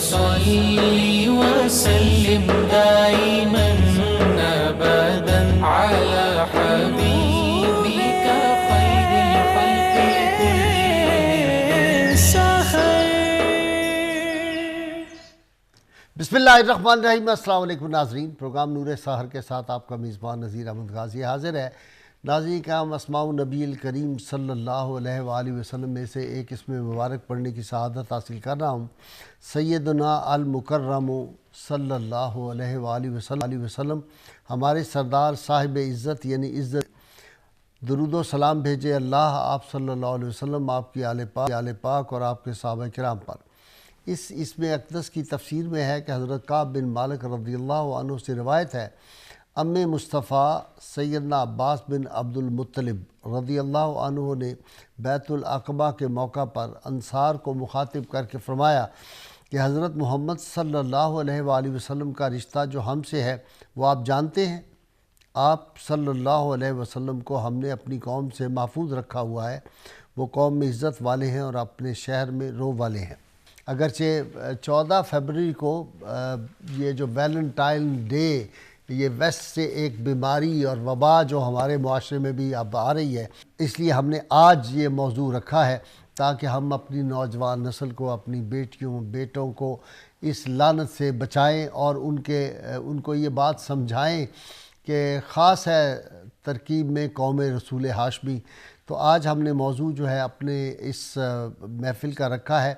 وصلي وسلم دائما أبدا على حبيبك خير الخلق كلهم. بسم اللہ الرحمن الرحیم. السلام علیکم ناظرین. پروگرام نور سحر کے ساتھ آپ کا میزبان نذیر احمد غازی حاضر ہے. ناظرین کرام، اسماء النبی الکریم صلی اللہ علیہ وآلہ وسلم میں سے ایک اسم مبارک پڑھنے کی سعادت حاصل کر رہا ہوں. سیدنا المکرم صلی اللہ علیہ وآلہ وسلم ہمارے سردار صاحب عزت یعنی عزت، درود و سلام بھیجے اللہ آپ صلی اللہ علیہ وسلم، آپ کی آل پاک اور آپ کے صحابہ کرام پر. اس اسم اقدس کی تفسیر میں ہے کہ حضرت کعب بن مالک رضی اللہ عنہ سے روایت ہے، ام مصطفیٰ سیدنا عباس بن عبد المطلب رضی اللہ عنہ نے بیت العقبہ کے موقع پر انصار کو مخاطب کر کے فرمایا کہ حضرت محمد صلی اللہ علیہ وآلہ وسلم کا رشتہ جو ہم سے ہے وہ آپ جانتے ہیں. آپ صلی اللہ علیہ وسلم کو ہم نے اپنی قوم سے محفوظ رکھا ہوا ہے. وہ قوم میں عزت والے ہیں اور اپنے شہر میں رو والے ہیں. اگرچہ 14 فروری کو یہ جو ویلنٹائن ڈے، یہ ویسٹ سے ایک بیماری اور وبا جو ہمارے معاشرے میں بھی اب آ رہی ہے، اس لیے ہم نے آج یہ موضوع رکھا ہے تاکہ ہم اپنی نوجوان نسل کو، اپنی بیٹیوں بیٹوں کو اس لعنت سے بچائیں اور ان کو یہ بات سمجھائیں کہ خاص ہے ترکیب میں قوم رسول ہاشمی. تو آج ہم نے موضوع جو ہے اپنے اس محفل کا رکھا ہے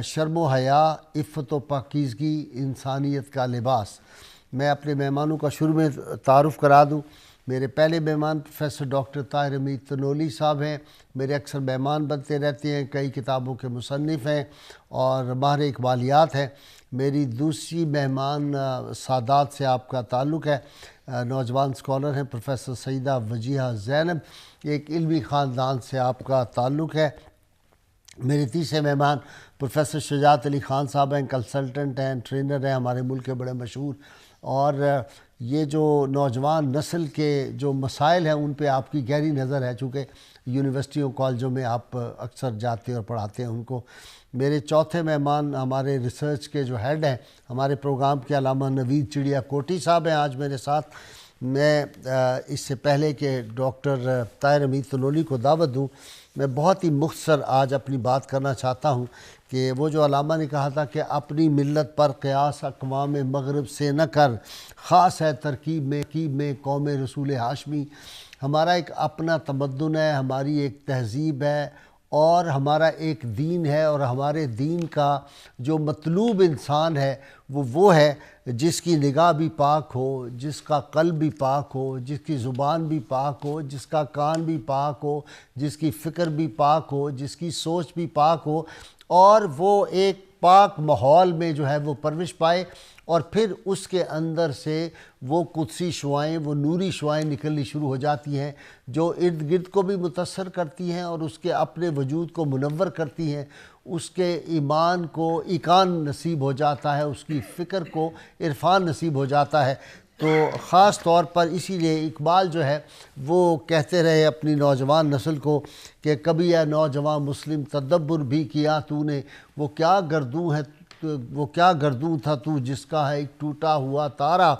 شرم و حیا، عفت و پاکیزگی، انسانیت کا لباس. میں اپنے مہمانوں کا شروع میں تعارف کرا دوں. میرے پہلے مہمان پروفیسر ڈاکٹر طاہر حمید تنولی صاحب ہیں. میرے اکثر مہمان بنتے رہتے ہیں، کئی کتابوں کے مصنف ہیں اور ماہر اقبالیات ہیں. میری دوسری مہمان سادات سے آپ کا تعلق ہے، نوجوان اسکالر ہیں پروفیسر سیدہ وجیہہ زینب. ایک علمی خاندان سے آپ کا تعلق ہے. میرے تیسرے مہمان پروفیسر شجاعت علی خان صاحب ہیں، کنسلٹنٹ ہیں، ٹرینر ہیں، ہمارے ملک کے بڑے مشہور. اور یہ جو نوجوان نسل کے جو مسائل ہیں ان پہ آپ کی گہری نظر ہے، چونکہ یونیورسٹیوں کالجوں میں آپ اکثر جاتے اور پڑھاتے ہیں ان کو. میرے چوتھے مہمان ہمارے ریسرچ کے جو ہیڈ ہیں ہمارے پروگرام کے علامہ نوید چڑیا کوٹی صاحب ہیں آج میرے ساتھ. میں اس سے پہلے کہ ڈاکٹر طاہر حمید تنولی کو دعوت دوں، میں بہت ہی مختصر آج اپنی بات کرنا چاہتا ہوں کہ وہ جو علامہ نے کہا تھا کہ اپنی ملت پر قیاس اقوام مغرب سے نہ کر، خاص ہے ترکیب میں قوم رسول ہاشمی. ہمارا ایک اپنا تمدن ہے، ہماری ایک تہذیب ہے اور ہمارا ایک دین ہے، اور ہمارے دین کا جو مطلوب انسان ہے وہ ہے جس کی نگاہ بھی پاک ہو، جس کا قلب بھی پاک ہو، جس کی زبان بھی پاک ہو، جس کا کان بھی پاک ہو، جس کی فکر بھی پاک ہو، جس کی سوچ بھی پاک ہو، اور وہ ایک پاک ماحول میں جو ہے وہ پرورش پائے، اور پھر اس کے اندر سے وہ قدسی شعائیں، وہ نوری شعائیں نکلنی شروع ہو جاتی ہیں جو ارد گرد کو بھی متاثر کرتی ہیں اور اس کے اپنے وجود کو منور کرتی ہیں. اس کے ایمان کو ایقان نصیب ہو جاتا ہے، اس کی فکر کو عرفان نصیب ہو جاتا ہے. تو خاص طور پر اسی لیے اقبال جو ہے وہ کہتے رہے اپنی نوجوان نسل کو کہ کبھی اے نوجوان مسلم تدبر بھی کیا تو نے، وہ کیا گردوں تھا تو جس کا ہے ایک ٹوٹا ہوا تارا،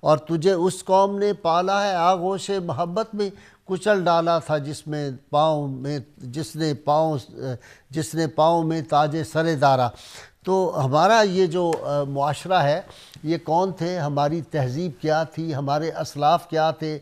اور تجھے اس قوم نے پالا ہے آغوش محبت میں، کچل ڈالا تھا جس نے پاؤں میں تاج سر دارا. تو ہمارا یہ جو معاشرہ ہے یہ کون تھے، ہماری تہذیب کیا تھی، ہمارے اسلاف کیا تھے،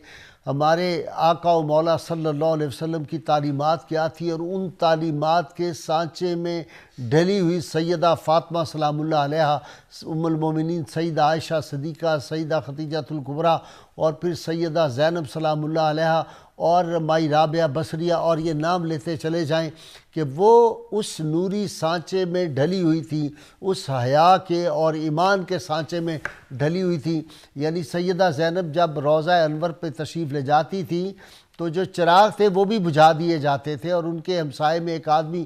ہمارے آقا و مولا صلی اللہ علیہ وسلم کی تعلیمات کیا تھی، اور ان تعلیمات کے سانچے میں ڈھلی ہوئی سیدہ فاطمہ سلام اللہ علیہا، ام المومنین سیدہ عائشہ صدیقہ، سیدہ خدیجہ الکبریٰ، اور پھر سیدہ زینب سلام اللہ علیہا، اور مائی رابعہ بصریہ، اور یہ نام لیتے چلے جائیں کہ وہ اس نوری سانچے میں ڈھلی ہوئی تھی، اس حیا کے اور ایمان کے سانچے میں ڈھلی ہوئی تھی. یعنی سیدہ زینب جب روضہ انور پہ تشریف لے جاتی تھی تو جو چراغ تھے وہ بھی بجھا دیے جاتے تھے، اور ان کے ہمسائے میں ایک آدمی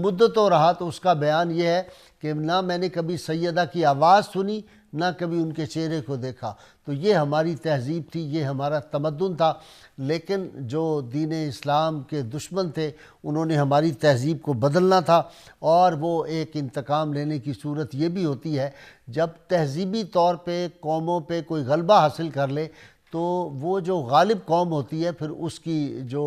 مدتوں رہا تو اس کا بیان یہ ہے کہ نہ میں نے کبھی سیدہ کی آواز سنی نہ کبھی ان کے چہرے کو دیکھا۔ تو یہ ہماری تہذیب تھی، یہ ہمارا تمدن تھا، لیکن جو دین اسلام کے دشمن تھے انہوں نے ہماری تہذیب کو بدلنا تھا، اور وہ ایک انتقام لینے کی صورت یہ بھی ہوتی ہے جب تہذیبی طور پہ قوموں پہ کوئی غلبہ حاصل کر لے تو وہ جو غالب قوم ہوتی ہے پھر اس کی جو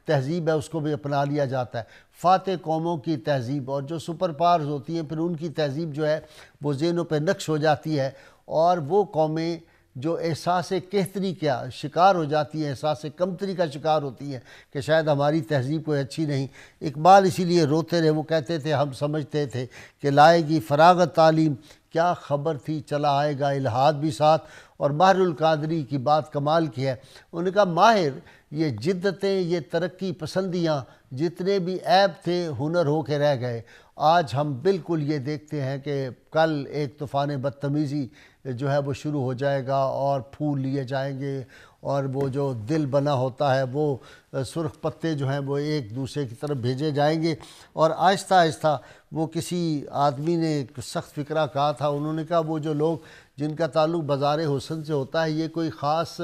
تہذیب ہے اس کو بھی اپنا لیا جاتا ہے۔ فاتح قوموں کی تہذیب اور جو سپر پاورز ہوتی ہیں پھر ان کی تہذیب جو ہے وہ ذہنوں پہ نقش ہو جاتی ہے، اور وہ قومیں جو احساس کہتری کا شکار ہو جاتی ہیں، احساس کمتری کا شکار ہوتی ہیں کہ شاید ہماری تہذیب کوئی اچھی نہیں۔ اقبال اسی لیے روتے رہے، وہ کہتے تھے ہم سمجھتے تھے کہ لائے گی فراغت تعلیم، کیا خبر تھی چلا آئے گا الہاد بھی ساتھ۔ اور ماہر القادری کی بات کمال کی ہے، انہوں نے کہا ماہر یہ جدتیں، یہ ترقی پسندیاں جتنے بھی عیب تھے ہنر ہو کے رہ گئے۔ آج ہم بالکل یہ دیکھتے ہیں کہ کل ایک طوفان بدتمیزی جو ہے وہ شروع ہو جائے گا، اور پھول لیے جائیں گے، اور وہ جو دل بنا ہوتا ہے وہ سرخ پتے جو ہیں وہ ایک دوسرے کی طرف بھیجے جائیں گے، اور آہستہ آہستہ وہ کسی آدمی نے ایک سخت فقرہ کہا تھا، انہوں نے کہا وہ جو لوگ جن کا تعلق بازار حسن سے ہوتا ہے یہ کوئی خاص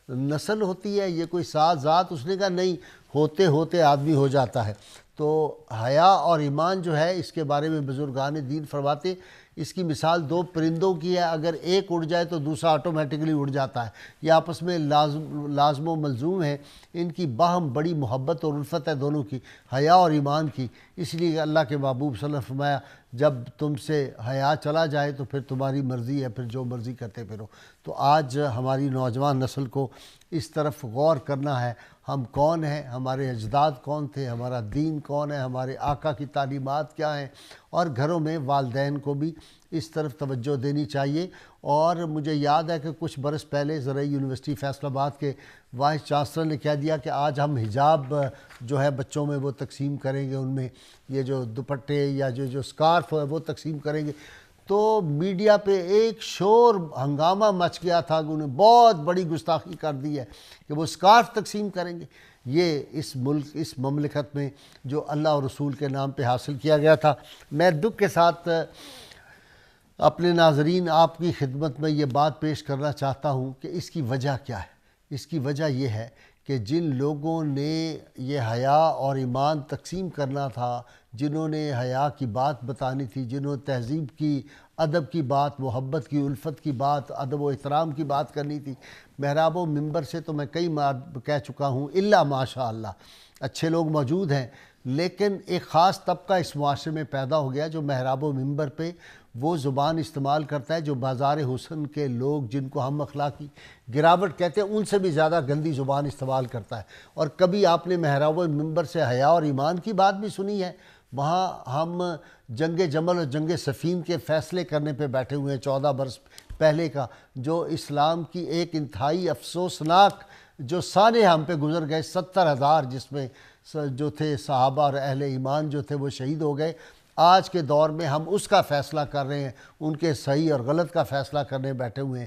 نسل ہوتی ہے، یہ کوئی ساز ذات؟ اس نے کہا نہیں، ہوتے ہوتے آدمی ہو جاتا ہے۔ تو حیا اور ایمان جو ہے اس کے بارے میں بزرگان دین فرماتے اس کی مثال دو پرندوں کی ہے، اگر ایک اڑ جائے تو دوسرا آٹومیٹکلی اڑ جاتا ہے، یہ آپس میں لازم و ملزوم ہے، ان کی باہم بڑی محبت اور الفت ہے دونوں کی، حیا اور ایمان کی۔ اس لیے اللہ کے محبوب صلی اللہ علیہ وسلم فرمایا جب تم سے حیا چلا جائے تو پھر تمہاری مرضی ہے، پھر جو مرضی کرتے پھرو۔ تو آج ہماری نوجوان نسل کو اس طرف غور کرنا ہے، ہم کون ہیں، ہمارے اجداد کون تھے، ہمارا دین کون ہے، ہمارے آقا کی تعلیمات کیا ہیں، اور گھروں میں والدین کو بھی اس طرف توجہ دینی چاہیے۔ اور مجھے یاد ہے کہ کچھ برس پہلے زرعی یونیورسٹی فیصل آباد کے وائس چانسلر نے کہہ دیا کہ آج ہم حجاب جو ہے بچوں میں وہ تقسیم کریں گے، ان میں یہ جو دوپٹے یا جو سکارف ہے وہ تقسیم کریں گے۔ تو میڈیا پہ ایک شور ہنگامہ مچ گیا تھا کہ انہیں بہت بڑی گستاخی کر دی ہے کہ وہ سکارف تقسیم کریں گے۔ یہ اس ملک، اس مملکت میں جو اللہ اور رسول کے نام پہ حاصل کیا گیا تھا۔ میں دکھ کے ساتھ اپنے ناظرین آپ کی خدمت میں یہ بات پیش کرنا چاہتا ہوں کہ اس کی وجہ کیا ہے۔ اس کی وجہ یہ ہے کہ جن لوگوں نے یہ حیا اور ایمان تقسیم کرنا تھا، جنہوں نے حیا کی بات بتانی تھی، جنہوں نے تہذیب کی، ادب کی بات، محبت کی، الفت کی بات، ادب و احترام کی بات کرنی تھی، محراب و منبر سے تو میں کئی بار کہہ چکا ہوں الا ماشاء اللہ اچھے لوگ موجود ہیں، لیکن ایک خاص طبقہ اس معاشرے میں پیدا ہو گیا جو محراب و منبر پہ وہ زبان استعمال کرتا ہے جو بازار حسن کے لوگ جن کو ہم اخلاقی گراوٹ کہتے ہیں ان سے بھی زیادہ گندی زبان استعمال کرتا ہے۔ اور کبھی آپ نے محراب و منبر سے حیا اور ایمان کی بات بھی سنی ہے؟ وہاں ہم جنگ جمل اور جنگ صفین کے فیصلے کرنے پہ بیٹھے ہوئے ہیں 14 برس پہلے کا، جو اسلام کی ایک انتہائی افسوسناک جو سانے ہم پہ گزر گئے، 70,000 جس میں جو تھے صحابہ اور اہل ایمان جو تھے وہ شہید ہو گئے۔ آج کے دور میں ہم اس کا فیصلہ کر رہے ہیں، ان کے صحیح اور غلط کا فیصلہ کرنے بیٹھے ہوئے ہیں۔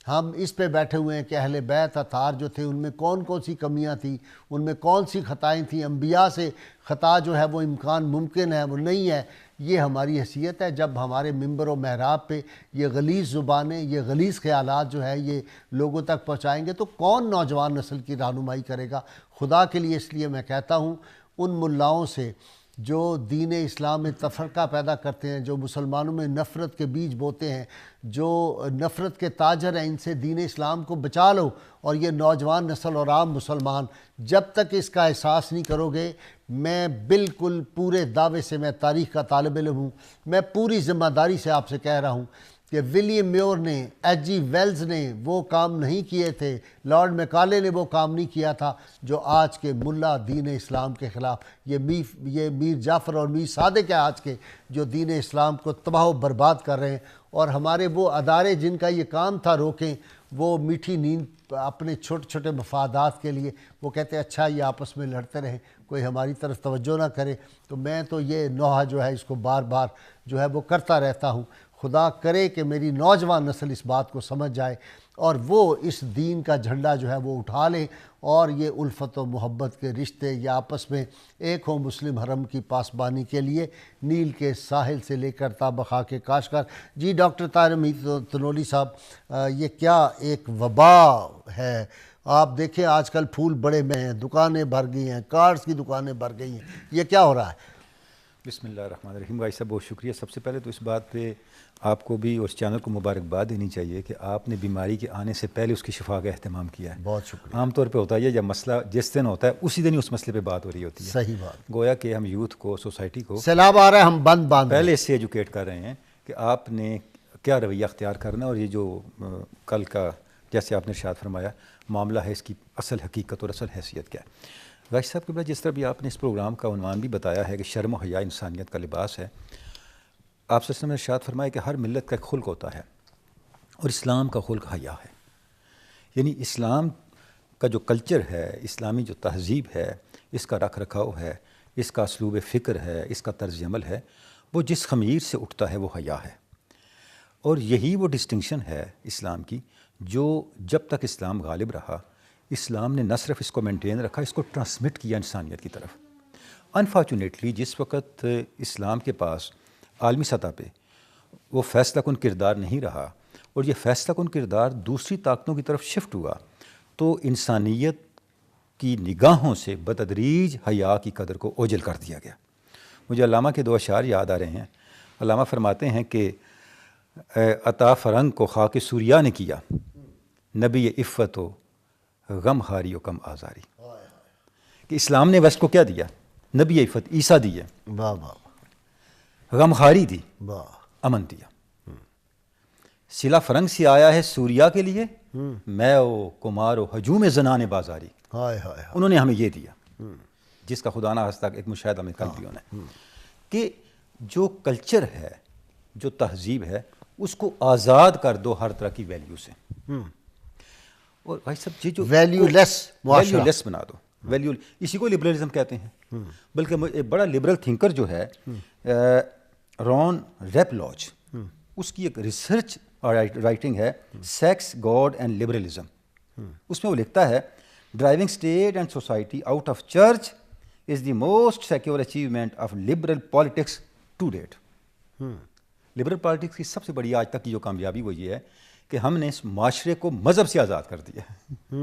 ہم اس پہ بیٹھے ہوئے ہیں کہ اہل بیت اطہار جو تھے ان میں کون کون سی کمیاں تھیں، ان میں کون سی خطائیں تھیں، انبیاء سے خطا جو ہے وہ امکان ممکن ہے وہ نہیں ہے۔ یہ ہماری حیثیت ہے جب ہمارے منبر و محراب پہ یہ غلیظ زبانیں، یہ غلیظ خیالات جو ہے یہ لوگوں تک پہنچائیں گے تو کون نوجوان نسل کی رہنمائی کرے گا؟ خدا کے لیے اس لیے میں کہتا ہوں ان ملاؤں سے جو دین اسلام میں تفرقہ پیدا کرتے ہیں، جو مسلمانوں میں نفرت کے بیج بوتے ہیں، جو نفرت کے تاجر ہیں، ان سے دین اسلام کو بچا لو۔ اور یہ نوجوان نسل اور عام مسلمان جب تک اس کا احساس نہیں کرو گے، میں بالکل پورے دعوے سے، میں تاریخ کا طالب علم ہوں، میں پوری ذمہ داری سے آپ سے کہہ رہا ہوں کہ ولیم میور نے، ایچ جی ویلز نے وہ کام نہیں کیے تھے، لارڈ میکالے نے وہ کام نہیں کیا تھا جو آج کے ملا دین اسلام کے خلاف یہ میر جعفر اور میر صادق ہے آج کے جو دین اسلام کو تباہ و برباد کر رہے ہیں۔ اور ہمارے وہ ادارے جن کا یہ کام تھا روکیں، وہ میٹھی نیند اپنے چھوٹے چھوٹے مفادات کے لیے وہ کہتے ہیں اچھا یہ آپس میں لڑتے رہیں، کوئی ہماری طرف توجہ نہ کرے۔ تو میں تو یہ نوحہ جو ہے اس کو بار بار جو ہے وہ کرتا رہتا ہوں۔ خدا کرے کہ میری نوجوان نسل اس بات کو سمجھ جائے اور وہ اس دین کا جھنڈا جو ہے وہ اٹھا لیں اور یہ الفت و محبت کے رشتے یا آپس میں ایک ہوں مسلم حرم کی پاسبانی کے لیے نیل کے ساحل سے لے کر تا بخاک کاشغر۔ جی ڈاکٹر طاہر حمید تنولی صاحب، یہ کیا ایک وبا ہے؟ آپ دیکھیں آج کل پھول بڑے میں ہیں، دکانیں بھر گئی ہیں، کارز کی دکانیں بھر گئی ہیں، یہ کیا ہو رہا ہے؟ بسم اللہ الرحمن الرحیم۔ بھائی صاحب بہت شکریہ۔ سب سے پہلے تو اس بات پہ آپ کو بھی اور اس چینل کو مبارکباد دینی چاہیے کہ آپ نے بیماری کے آنے سے پہلے اس کی شفا کا اہتمام کیا ہے۔ بہت شکریہ۔ عام طور پہ ہوتا ہے جب مسئلہ جس دن ہوتا ہے اسی دن ہی اس مسئلے پہ بات ہو رہی ہوتی ہے۔ صحیح بات۔ گویا کہ ہم یوتھ کو، سوسائٹی کو سیلاب آ رہا ہے، ہم بند باندھ پہلے اس سے ایجوکیٹ کر رہے ہیں کہ آپ نے کیا رویہ اختیار کرنا ہے، اور یہ جو کل کا جیسے آپ نے ارشاد فرمایا معاملہ ہے، اس کی اصل حقیقت اور اصل حیثیت کیا ہے۔ غازی صاحب کے بعد جس طرح بھی آپ نے اس پروگرام کا عنوان بھی بتایا ہے کہ شرم و حیا انسانیت کا لباس ہے، آپ صلی اللہ علیہ وسلم نے ارشاد فرمایا کہ ہر ملت کا ایک خلق ہوتا ہے اور اسلام کا خلق حیا ہے۔ یعنی اسلام کا جو کلچر ہے، اسلامی جو تہذیب ہے، اس کا رکھ رکھاؤ ہے، اس کا اسلوب فکر ہے، اس کا طرز عمل ہے، وہ جس خمیر سے اٹھتا ہے وہ حیا ہے۔ اور یہی وہ ڈسٹنکشن ہے اسلام کی جو جب تک اسلام غالب رہا، اسلام نے نہ صرف اس کو مینٹین رکھا، اس کو ٹرانسمٹ کیا انسانیت کی طرف۔ انفارچونیٹلی جس وقت اسلام کے پاس عالمی سطح پہ وہ فیصلہ کن کردار نہیں رہا اور یہ فیصلہ کن کردار دوسری طاقتوں کی طرف شفٹ ہوا، تو انسانیت کی نگاہوں سے بتدریج حیا کی قدر کو اوجھل کر دیا گیا۔ مجھے علامہ کے دو اشعار یاد آ رہے ہیں۔ علامہ فرماتے ہیں کہ عطا فرنگ کو خاک سوریہ نے کیا، نبی عفت و غم ہاری و کم آزاری۔ کہ اسلام نے ویسٹ کو کیا دیا؟ نبی عفت عیسیٰ دیے، واہ واہ غم خاری دی، واہ، امن دیا۔ سلا فرنگ سے آیا ہے سوریا کے لیے، میں و کمار و ہجوم زنان بازاری۔ ہائے ہائے۔ انہوں نے ہمیں یہ دیا، جس کا خدا نہ ہستہ ایک مشاہدہ میں کل بھی ہونا ہے کہ جو کلچر ہے، جو تہذیب ہے، اس کو آزاد کر دو ہر طرح کی ویلیو سے۔ اور بھائی صاحب یہ جو ویلیو لیس بنا دو، ویلیو، اسی کو لبرلزم کہتے ہیں۔ بلکہ ایک بڑا لبرل تھنکر جو ہے رون ریپلاج، اس کی ایک ریسرچ رائٹنگ ہے سیکس گاڈ اینڈ لبرلزم۔ اس میں وہ لکھتا ہے driving state and society out of church is the most secure achievement of liberal politics to date. Liberal politics کی سب سے بڑی آج تک کی جو کامیابی وہ یہ ہے کہ ہم نے اس معاشرے کو مذہب سے آزاد کر دیا ہے،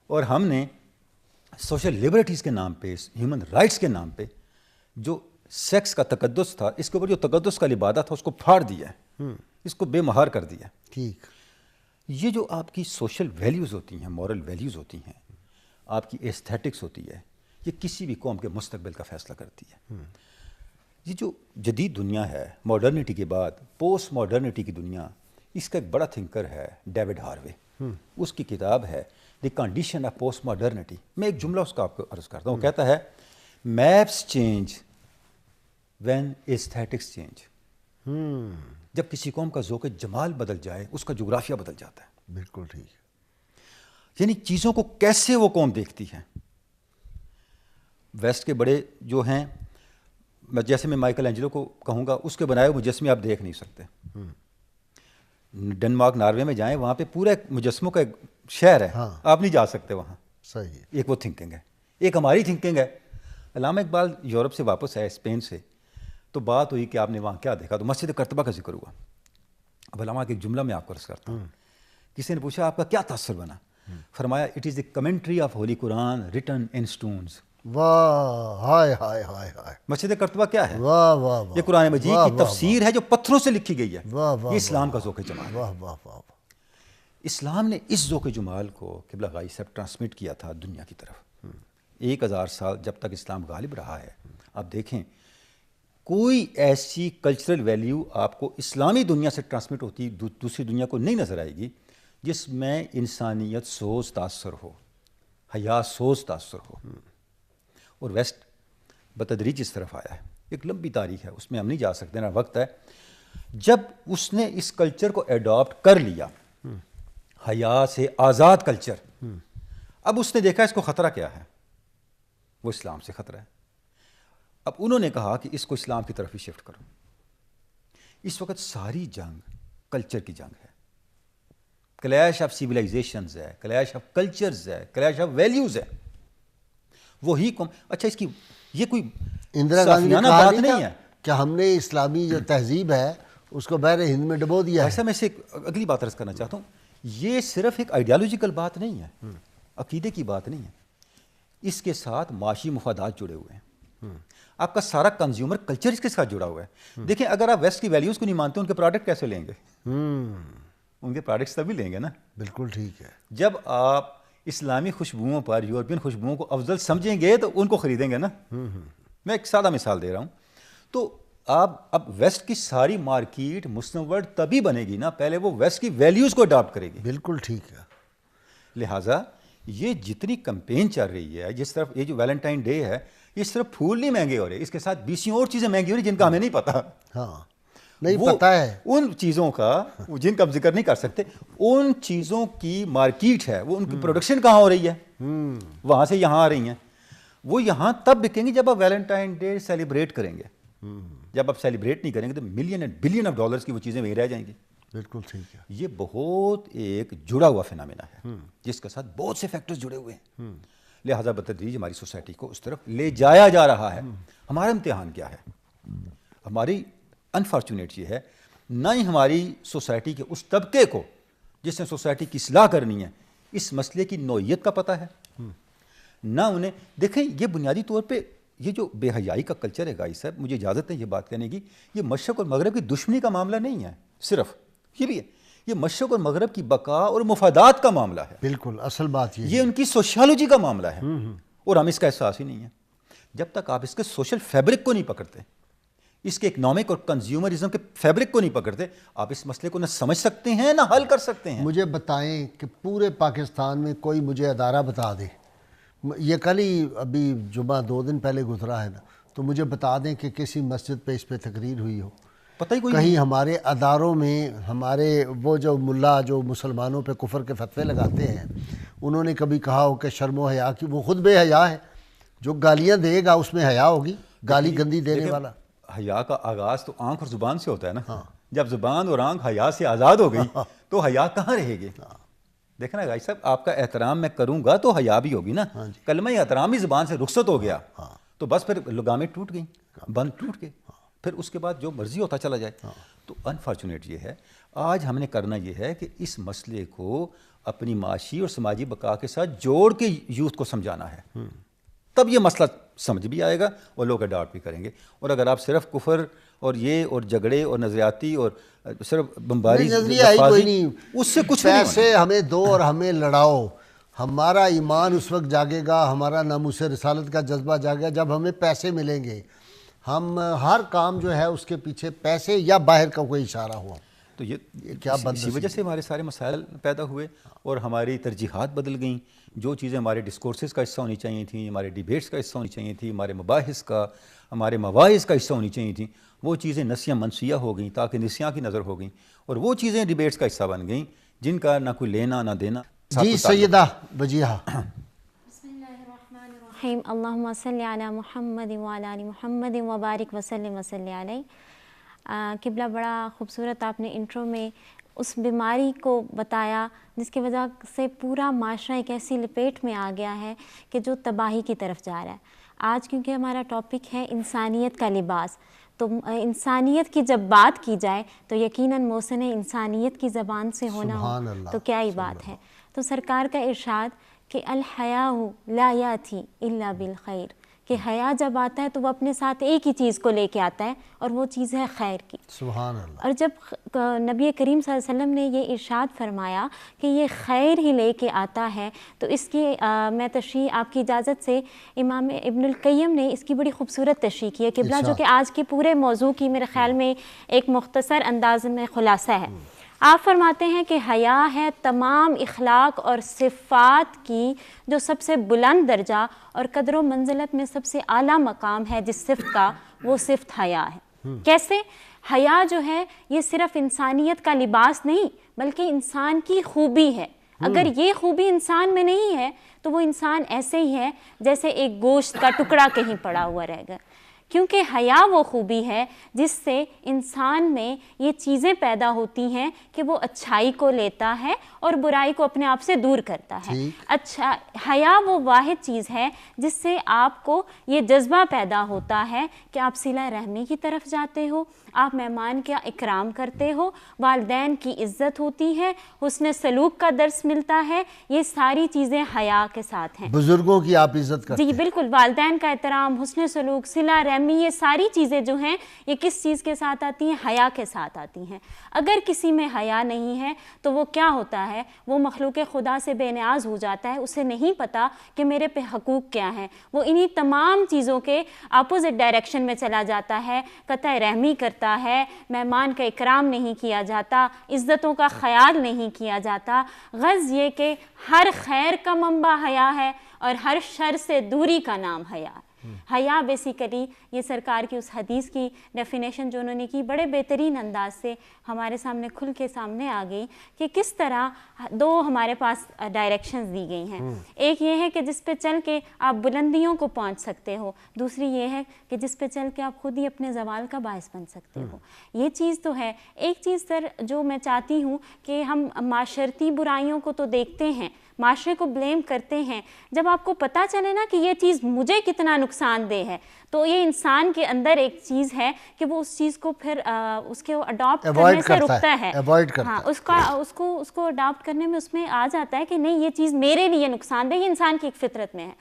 اور ہم نے سوشل لبرٹیز کے نام پہ، ہیومن رائٹس کے نام پہ جو سیکس کا تقدس تھا، اس کے اوپر جو تقدس کا لبادہ تھا اس کو پھاڑ دیا ہے، اس کو بے مہار کر دیا۔ ٹھیک۔ یہ جو آپ کی سوشل ویلیوز ہوتی ہیں، مورل ویلیوز ہوتی ہیں، آپ کی ایستھیٹکس ہوتی ہے، یہ کسی بھی قوم کے مستقبل کا فیصلہ کرتی ہے۔ یہ جو جدید دنیا ہے، ماڈرنٹی کے بعد پوسٹ ماڈرنٹی کی دنیا، اس کا ایک بڑا تھنکر ہے ڈیوڈ ہاروے۔ اس کی کتاب ہے the condition of post modernity. میں ایک جملہ اس کا آپ کو عرض کرتا ہوں، وہ کہتا ہے maps change when aesthetics change. جب کسی قوم کا ذوق جمال بدل جائے، اس کا جغرافیہ بدل جاتا ہے۔ بالکل ٹھیک۔ یعنی چیزوں کو کیسے وہ قوم دیکھتی ہے۔ ویسٹ کے بڑے جو ہیں، جیسے میں مائیکل اینجلو کو کہوں گا، اس کے بنائے ہوئے مجسمے آپ دیکھ نہیں سکتے۔ ڈنمارک، ناروے میں جائیں، وہاں پہ پورا ایک مجسموں کا ایک شہر ہے، آپ نہیں جا سکتے وہاں۔ صحیح۔ ایک وہ تھنکنگ ہے، ایک ہماری تھنکنگ ہے۔ علامہ اقبال یورپ سے واپس آئے، اسپین سے، تو بات ہوئی کہ آپ نے وہاں کیا دیکھا، تو مسجد قرطبہ کا ذکر ہوا۔ اب علامہ کے ایک جملہ میں آپ کو عرض کرتا ہوں۔ کسی نے پوچھا آپ کا کیا تاثر بنا؟ فرمایا it is the commentary of holy Quran written in stones. واہ، ہائے ہائے ہائے ہائے، مسجد قرطبہ کیا ہے؟ واہ واہ واہ، یہ قرآن مجید کی تفسیر ہے جو پتھروں سے لکھی گئی ہے۔ واہ واہ، یہ اسلام کا ذوق جمال ہے۔ واہ واہ واہ۔ اسلام نے اس ذوق جمال کو قبلہ غازی صاحب ٹرانسمٹ کیا تھا دنیا کی طرف۔ 1000 سال جب تک اسلام غالب رہا ہے، آپ دیکھیں کوئی ایسی کلچرل ویلیو آپ کو اسلامی دنیا سے ٹرانسمٹ ہوتی دوسری دنیا کو نہیں نظر آئے گی جس میں انسانیت سوز تاثر ہو، حیا سوز تاثر ہو۔ اور ویسٹ بتدریج اس طرف آیا ہے، ایک لمبی تاریخ ہے، اس میں ہم نہیں جا سکتے، نہ وقت ہے۔ جب اس نے اس کلچر کو ایڈاپٹ کر لیا، حیا سے آزاد کلچر، اب اس نے دیکھا اس کو خطرہ کیا ہے، وہ اسلام سے خطرہ ہے۔ اب انہوں نے کہا کہ اس کو اسلام کی طرف ہی شفٹ کرو۔ اس وقت ساری جنگ کلچر کی جنگ ہے، کلیش آف سیویلائزیشنز ہے، کلیش آف کلچرز ہے، کلیش آف ویلیوز ہے. وہی اچھا اس کی یہ کوئی اندرا گاندھی نے صافیانہ کہا بات نہیں نہیں تھا ہے کہ ہم نے اسلامی جو تہذیب ہے اس کو بحر ہند میں ڈبو دیا ہے. ایسا میں سے اگلی بات عرض کرنا چاہتا ہوں، یہ صرف ایک آئیڈیالوجیکل بات نہیں ہے، عقیدے کی بات نہیں ہے، اس کے ساتھ معاشی مفادات جڑے ہوئے ہیں. آپ کا سارا کنزیومر کلچر اس کے ساتھ جڑا ہوا ہے. دیکھیں اگر آپ ویسٹ کی ویلیوز کو نہیں مانتے ان کے پروڈکٹ کیسے لیں گے؟ ان کے پروڈکٹس تبھی لیں گے نا. بالکل ٹھیک ہے. جب آپ اسلامی خوشبوؤں پر یورپین خوشبوؤں کو افضل سمجھیں گے تو ان کو خریدیں گے نا. میں ایک سادہ مثال دے رہا ہوں. تو آپ اب ویسٹ کی ساری مارکیٹ مسلم ورلڈ تبھی بنے گی نا، پہلے وہ ویسٹ کی ویلیوز کو اڈاپٹ کرے گی. بالکل ٹھیک ہے. لہٰذا یہ جتنی کمپین چل رہی ہے، جس طرف یہ جو ویلنٹائن ڈے ہے، یہ صرف پھول نہیں مہنگے ہو رہے، اس کے ساتھ 20 اور چیزیں مہنگی ہو رہی جن کا ہمیں نہیں پتا. ہاں نہیں وہ پتہ ہے. ان چیزوں کا جن کا ہم ذکر نہیں کر سکتے، ان چیزوں کی مارکیٹ ہے، وہ ان کی پروڈکشن کہاں ہو رہی ہے، وہاں سے یہاں آ رہی ہیں. وہ یہاں تب بکیں گی جب آپ ویلنٹائن ڈے سیلیبریٹ کریں گے. جب آپ سیلیبریٹ نہیں کریں گے تو million and billion of dollars کی وہ چیزیں وہیں رہ جائیں گی. بالکل ٹھیک ہے. یہ بہت ایک جڑا ہوا فینامنا ہے جس کے ساتھ بہت سے فیکٹرز جڑے ہوئے ہیں. لہٰذا بتدریج ہماری سوسائٹی کو اس طرف لے جایا جا رہا ہے. ہمارا امتحان کیا ہے؟ ہماری انفارچونیٹ یہ ہے، نہ ہی ہماری سوسائٹی کے اس طبقے کو جس نے سوسائٹی کی اصلاح کرنی ہے اس مسئلے کی نوعیت کا پتہ ہے، نہ انہیں. دیکھیں یہ بنیادی طور پہ یہ جو بے حیائی کا کلچر ہے، گائی صاحب مجھے اجازت ہے یہ بات کہنے کی، یہ مشرق اور مغرب کی دشمنی کا معاملہ نہیں ہے صرف، یہ بھی ہے، یہ مشرق اور مغرب کی بقا اور مفادات کا معاملہ ہے. بالکل اصل بات یہ ان کی سوشیالوجی کا معاملہ ہے اور ہم اس کا احساس ہی نہیں ہے. جب تک آپ اس کے سوشل فیبرک کو نہیں پکڑتے، اس کے اکنامک اور کنزیومرزم کے فیبرک کو نہیں پکڑتے، آپ اس مسئلے کو نہ سمجھ سکتے ہیں نہ حل کر سکتے ہیں. مجھے بتائیں کہ پورے پاکستان میں کوئی مجھے ادارہ بتا دے، یہ کل ہی ابھی جمعہ 2 دن پہلے گزرا ہے نا، تو مجھے بتا دیں کہ کسی مسجد پہ اس پہ تقریر ہوئی ہو. پتہ ہی کوئی کہیں ہمارے اداروں میں ہمارے وہ جو ملا جو مسلمانوں پہ کفر کے فتوے لگاتے ہیں انہوں نے کبھی کہا ہو کہ شرم و حیا کی، وہ خود بے حیا ہے. جو گالیاں دے گا اس میں حیا ہوگی؟ گالی گندی دینے والا. حیا کا آغاز تو آنکھ اور زبان سے ہوتا ہے نا. جب زبان اور آنکھ حیا سے آزاد ہو گئی تو حیا کہاں رہے گی؟ دیکھنا بھائی صاحب، آپ کا احترام میں کروں گا تو حیا بھی ہوگی نا. کلمہ احترام ہی زبان سے رخصت ہو گیا تو بس پھر لگامیں ٹوٹ گئیں، بند ٹوٹ گئے، پھر اس کے بعد جو مرضی ہوتا چلا جائے. تو انفارچونیٹ یہ ہے، آج ہم نے کرنا یہ ہے کہ اس مسئلے کو اپنی معاشی اور سماجی بقا کے ساتھ جوڑ کے یوتھ کو سمجھانا ہے. تب یہ مسئلہ سمجھ بھی آئے گا اور لوگ اڈاپٹ بھی کریں گے. اور اگر آپ صرف کفر اور یہ اور جھگڑے اور نظریاتی اور صرف بمباری نظریہ ہی کوئی نہیں، اس سے کچھ نہیں ہونا. پیسے ہمیں دو اور ہمیں لڑاؤ، ہمارا ایمان اس وقت جاگے گا، ہمارا ناموس رسالت کا جذبہ جاگے گا جب ہمیں پیسے ملیں گے. ہم ہر کام جو ہے اس کے پیچھے پیسے یا باہر کا کوئی اشارہ ہوا. تو یہ کیا اسی وجہ سے ہمارے سارے مسائل پیدا ہوئے اور ہماری ترجیحات بدل گئیں. جو چیزیں ہمارے ڈسکورسز کا حصہ ہونی چاہیے تھیں، ہمارے ڈیبیٹس کا حصہ ہونی چاہیے تھیں، ہمارے مباحث کا، ہمارے مواعظ کا حصہ ہونی چاہیے تھیں، وہ چیزیں نسیاں منسیہ ہو گئیں تاکہ نسیاں کی نظر ہو گئیں، اور وہ چیزیں ڈیبیٹس کا حصہ بن گئیں جن کا نہ کوئی لینا نہ دینا. جی سیدہ وجیہہ. بسم اللہ الرحمن الرحیم. اللہم صلی علی محمد وعلی آل محمد وبارک وسلم وصلی علیہ. قبلہ بڑا خوبصورت آپ نے انٹرو میں اس بیماری کو بتایا جس کی وجہ سے پورا معاشرہ ایک ایسی لپیٹ میں آ گیا ہے کہ جو تباہی کی طرف جا رہا ہے. آج کیونکہ ہمارا ٹاپک ہے انسانیت کا لباس، تو انسانیت کی جب بات کی جائے تو یقیناً محسن انسانیت کی زبان سے ہونا ہو تو کیا ہی بات ہے. تو سرکار کا ارشاد کہ الحیاء لا یاتی الا بالخیر، کہ حیا جب آتا ہے تو وہ اپنے ساتھ ایک ہی چیز کو لے کے آتا ہے اور وہ چیز ہے خیر کی. سبحان اللہ. اور جب نبی کریم صلی اللہ علیہ وسلم نے یہ ارشاد فرمایا کہ یہ خیر ہی لے کے آتا ہے تو اس کی میں تشریح آپ کی اجازت سے امام ابن القیم نے اس کی بڑی خوبصورت تشریح کی ہے قبلہ، جو کہ آج کے پورے موضوع کی میرے خیال میں ایک مختصر انداز میں خلاصہ ہے. آپ فرماتے ہیں کہ حیا ہے تمام اخلاق اور صفات کی جو سب سے بلند درجہ اور قدر و منزلت میں سب سے اعلیٰ مقام ہے جس صفت کا، وہ صفت حیا ہے. کیسے؟ حیا جو ہے یہ صرف انسانیت کا لباس نہیں بلکہ انسان کی خوبی ہے. اگر یہ خوبی انسان میں نہیں ہے تو وہ انسان ایسے ہی ہے جیسے ایک گوشت کا ٹکڑا کہیں پڑا ہوا رہے گا. کیونکہ حیا وہ خوبی ہے جس سے انسان میں یہ چیزیں پیدا ہوتی ہیں کہ وہ اچھائی کو لیتا ہے اور برائی کو اپنے آپ سے دور کرتا ہے. اچھا حیا وہ واحد چیز ہے جس سے آپ کو یہ جذبہ پیدا ہوتا ہے کہ آپ صلہ رحمی کی طرف جاتے ہو, آپ مہمان کا اکرام کرتے ہو, والدین کی عزت ہوتی ہے, حسن سلوک کا درس ملتا ہے. یہ ساری چیزیں حیا کے ساتھ ہیں. بزرگوں کی آپ عزت کرتے ہیں. جی بالکل, والدین کا احترام, حسن سلوک, صلہ رحمی, یہ ساری چیزیں جو ہیں یہ کس چیز کے ساتھ آتی ہیں؟ حیا کے ساتھ آتی ہیں. اگر کسی میں حیا نہیں ہے تو وہ کیا ہوتا ہے, وہ مخلوق خدا سے بے نیاز ہو جاتا ہے. اسے نہیں پتا کہ میرے پہ حقوق کیا ہیں. وہ انہی تمام چیزوں کے اپوزٹ ڈائریکشن میں چلا جاتا ہے. قطع رحمی کرتا ہے, مہمان کا اکرام نہیں کیا جاتا, عزتوں کا خیال نہیں کیا جاتا. غرض یہ کہ ہر خیر کا منبع حیا ہے اور ہر شر سے دوری کا نام حیا ہے. حیا بیسیکلی یہ سرکار کی اس حدیث کی ڈیفینیشن جو انہوں نے کی بڑے بہترین انداز سے ہمارے سامنے کھل کے سامنے آ گئی کہ کس طرح دو ہمارے پاس ڈائریکشنز دی گئی ہیں. ایک یہ ہے کہ جس پہ چل کے آپ بلندیوں کو پہنچ سکتے ہو, دوسری یہ ہے کہ جس پہ چل کے آپ خود ہی اپنے زوال کا باعث بن سکتے ہو. یہ چیز تو ہے. ایک چیز سر جو میں چاہتی ہوں کہ ہم معاشرتی برائیوں کو تو دیکھتے ہیں, معاشرے کو بلیم کرتے ہیں, جب آپ کو پتہ چلے نا کہ یہ چیز مجھے کتنا نقصان دہ ہے تو یہ انسان کے اندر ایک چیز ہے کہ وہ اس چیز کو پھر اس کے اڈاپٹ کرنے سے رکتا ہے. ہاں, اس کو اڈاپٹ کرنے میں اس میں آ جاتا ہے کہ نہیں یہ چیز میرے لیے نقصان دہ, یہ انسان کی ایک فطرت میں ہے.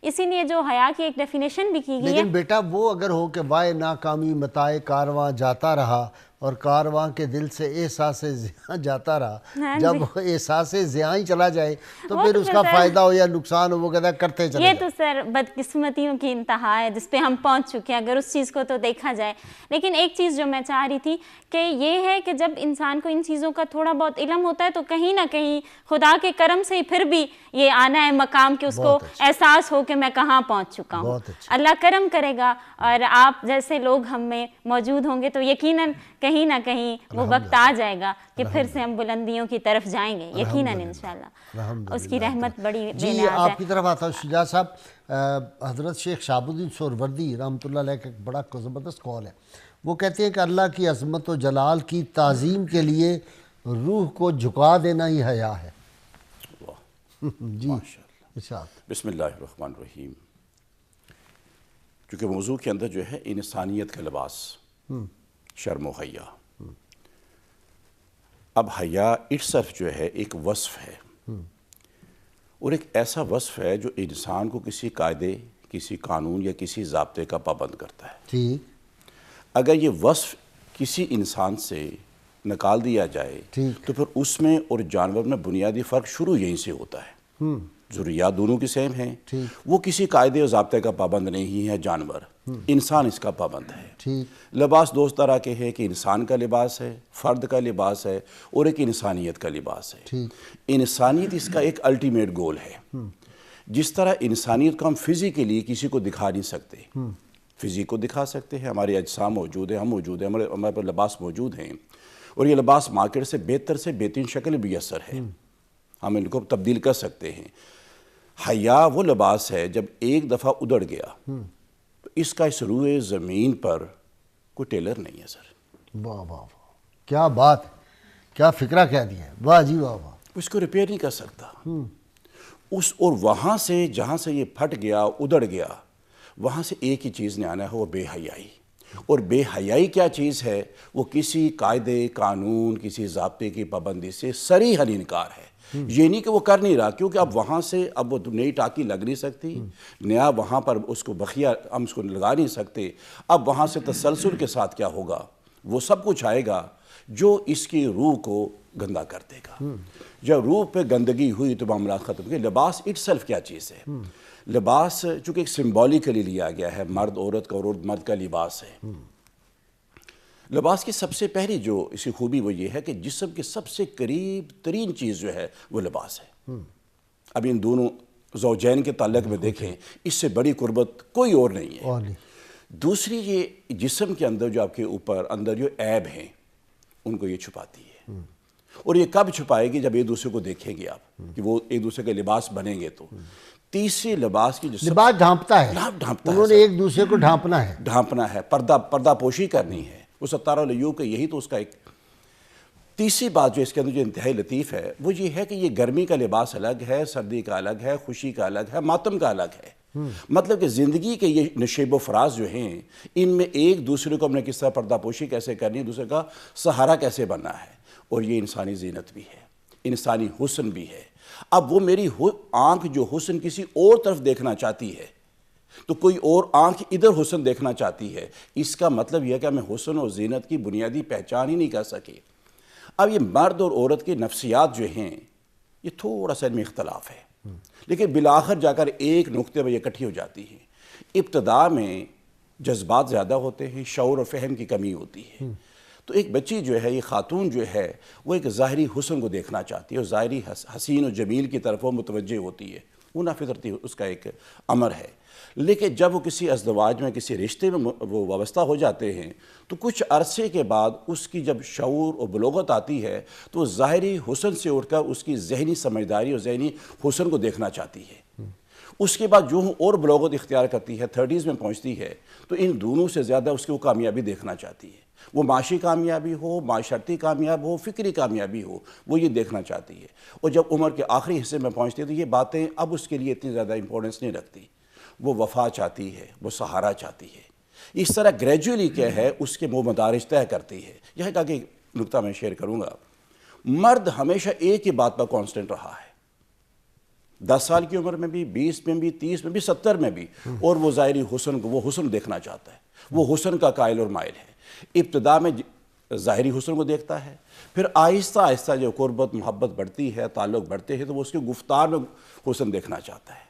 اسی لیے جو حیا کی ایک ڈیفینیشن بھی کی گئی ہے. لیکن بیٹا وہ اگر ہو کہ وائے ناکامی متائے کارواں جاتا رہا اور کارواں کے دل سے احساس زیاں جاتا رہا, جب احساس زیاں ہی چلا جائے تو پھر اس کا فائدہ ہو یا نقصان ہو وہ کہتا ہے کرتے چلے. یہ تو سر بدقسمتیوں کی انتہا ہے جس پہ ہم پہنچ چکے ہیں اگر اس چیز کو تو دیکھا جائے. لیکن ایک چیز جو میں چاہ رہی تھی کہ یہ ہے کہ جب انسان کو ان چیزوں کا تھوڑا بہت علم ہوتا ہے تو کہیں نہ کہیں خدا کے کرم سے پھر بھی یہ آنا ہے مقام کہ اس کو احساس ہو کہ میں کہاں پہنچ چکا ہوں. اللہ کرم کرے گا اور آپ جیسے لوگ ہم میں موجود ہوں گے تو یقیناً کہیں نہ کہیں وہ وقت آ جائے گا کہ پھر سے ہم بلندیوں کی طرف جائیں گے یقیناً انشاءاللہ. اس کی رحمت بڑی بے نیاز ہے. جی آپ کی طرف آتا ہوں شجاع صاحب. حضرت شیخ شہاب الدین سہروردی رحمۃ اللہ علیہ کا ایک بڑا زبردست قول ہے. وہ کہتے ہیں کہ اللہ کی عظمت و جلال کی تعظیم کے لیے روح کو جھکا دینا ہی حیا ہے. جی بسم اللہ الرحمن الرحیم. چونکہ موضوع کے اندر جو ہے انسانیت کا لباس, شرم و حیا. اب حیا اٹسلف جو ہے ایک وصف ہے اور ایک ایسا وصف ہے جو انسان کو کسی قاعدے, کسی قانون یا کسی ضابطے کا پابند کرتا ہے. اگر یہ وصف کسی انسان سے نکال دیا جائے تو پھر اس میں اور جانور میں بنیادی فرق شروع یہیں سے ہوتا ہے. ضروریات دونوں کی سیم ہیں. وہ کسی قاعدے اور ضابطے کا پابند نہیں ہے جانور, انسان اس کا پابند ہے. لباس دو طرح کے ہیں کہ انسان کا لباس ہے, فرد کا لباس ہے اور ایک انسانیت کا لباس ہے. انسانیت اس کا ایک الٹیمیٹ گول ہے. جس طرح انسانیت کو ہم فزیکلی کسی کو دکھا نہیں سکتے, فزیک کو دکھا سکتے ہیں, ہمارے اجسام موجود ہیں, ہم موجود ہیں, ہمارے پر لباس موجود ہیں اور یہ لباس مارکیٹ سے بہترین شکل بھی اثر ہے, ہم ان کو تبدیل کر سکتے ہیں. حیا وہ لباس ہے جب ایک دفعہ ادڑ گیا تو اس کا اس روئے زمین پر کوئی ٹیلر نہیں ہے سر. واہ واہ واہ, کیا بات, کیا فکرہ کہہ دیا ہے. واہ جی واہ واہ. اس کو ریپیئر نہیں کر سکتا. اور وہاں سے جہاں سے یہ پھٹ گیا, ادڑ گیا, وہاں سے ایک ہی چیز نے آنا ہے, وہ بے حیائی. اور بے حیائی کیا چیز ہے؟ وہ کسی قاعدے, قانون, کسی ضابطے کی پابندی سے صریحاً انکار ہے. یہ نہیں کہ وہ کر نہیں رہا, کیونکہ اب وہاں سے اب وہ نئی ٹاکی لگ نہیں سکتی, نیا وہاں پر اس کو بخیا ہم اس کو لگا نہیں سکتے. اب وہاں سے تسلسل کے ساتھ کیا ہوگا؟ وہ سب کچھ آئے گا جو اس کی روح کو گندا کر دے گا. جب روح پہ گندگی ہوئی تو معاملات ختم گئے. لباس اٹسلف کیا چیز ہے؟ لباس چونکہ ایک سمبولیکلی لیا گیا ہے, مرد عورت کا اور عورت مرد کا لباس ہے. لباس کی سب سے پہلی جو اس کی خوبی وہ یہ ہے کہ جسم کے سب سے قریب ترین چیز جو ہے وہ لباس ہے. اب ان دونوں زوجین کے تعلق میں دیکھیں, اس سے بڑی قربت کوئی اور نہیں ہے. دوسری یہ جسم کے اندر جو آپ کے اوپر اندر جو عیب ہیں ان کو یہ چھپاتی ہے. اور یہ کب چھپائے گی؟ جب ایک دوسرے کو دیکھیں گے آپ کہ وہ ایک دوسرے کے لباس بنیں گے. تو تیسری لباس کی جو لباس ڈھانپتا ہے، ڈھانپتا انہوں نے ایک دوسرے کو ڈھانپنا ہے، ڈھانپنا ہے، پردہ پوشی کرنی ہے، وہ ستارہ الیوب کا یہی تو اس کا ایک تیسری بات جو اس کے اندر جو انتہائی لطیف ہے وہ یہ ہے کہ یہ گرمی کا لباس الگ ہے، سردی کا الگ ہے، خوشی کا الگ ہے، ماتم کا الگ ہے۔ مطلب کہ زندگی کے یہ نشیب و فراز جو ہیں ان میں ایک دوسرے کو ہم نے کس طرح پردہ پوشی کیسے کرنی ہے، دوسرے کا سہارا کیسے بننا ہے، اور یہ انسانی زینت بھی ہے، انسانی حسن بھی ہے۔ اب وہ میری آنکھ جو حسن کسی اور طرف دیکھنا چاہتی ہے تو کوئی اور آنکھ ادھر حسن دیکھنا چاہتی ہے، اس کا مطلب یہ ہے کہ ہمیں حسن اور زینت کی بنیادی پہچان ہی نہیں کر سکے۔ اب یہ مرد اور عورت کی نفسیات جو ہیں یہ تھوڑا سا ان میں اختلاف ہے، لیکن بالآخر جا کر ایک نقطے پر یہ اکٹھی ہو جاتی ہیں۔ ابتدا میں جذبات زیادہ ہوتے ہیں، شعور اور فہم کی کمی ہوتی ہے، تو ایک بچی جو ہے، یہ خاتون جو ہے، وہ ایک ظاہری حسن کو دیکھنا چاہتی ہے اور ظاہری حسین و جمیل کی طرف وہ متوجہ ہوتی ہے، وہ فطرتی اس کا ایک امر ہے۔ لیکن جب وہ کسی ازدواج میں کسی رشتے میں وہ وابستہ ہو جاتے ہیں تو کچھ عرصے کے بعد اس کی جب شعور اور بلوغت آتی ہے تو وہ ظاہری حسن سے اٹھ کر اس کی ذہنی سمجھداری اور ذہنی حسن کو دیکھنا چاہتی ہے۔ اس کے بعد جو اور بلوغت اختیار کرتی ہے، 30s میں پہنچتی ہے، تو ان دونوں سے زیادہ اس کی وہ کامیابی دیکھنا چاہتی ہے، وہ معاشی کامیابی ہو، معاشرتی کامیاب ہو، فکری کامیابی ہو، وہ یہ دیکھنا چاہتی ہے۔ اور جب عمر کے آخری حصے میں پہنچتی ہے تو یہ باتیں اب اس کے لیے اتنی زیادہ امپورٹنس نہیں رکھتی، وہ وفا چاہتی ہے، وہ سہارا چاہتی ہے۔ اس طرح گریجولی کیا ہے اس کے وہ مدارج طے کرتی ہے۔ یہاں کا کہ نکتہ میں شیئر کروں گا، مرد ہمیشہ ایک ہی بات پر کانسٹنٹ رہا ہے، 10 سال کی عمر میں بھی، 20 میں بھی، 30 میں بھی، 70 میں بھی، اور وہ ظاہری حسن کو، وہ حسن دیکھنا چاہتا ہے، وہ حسن کا قائل اور مائل ہے۔ ابتدا میں ظاہری حسن کو دیکھتا ہے، پھر آہستہ آہستہ جو قربت محبت بڑھتی ہے، تعلق بڑھتے ہیں، تو وہ اس کے گفتار میں حسن دیکھنا چاہتا ہے۔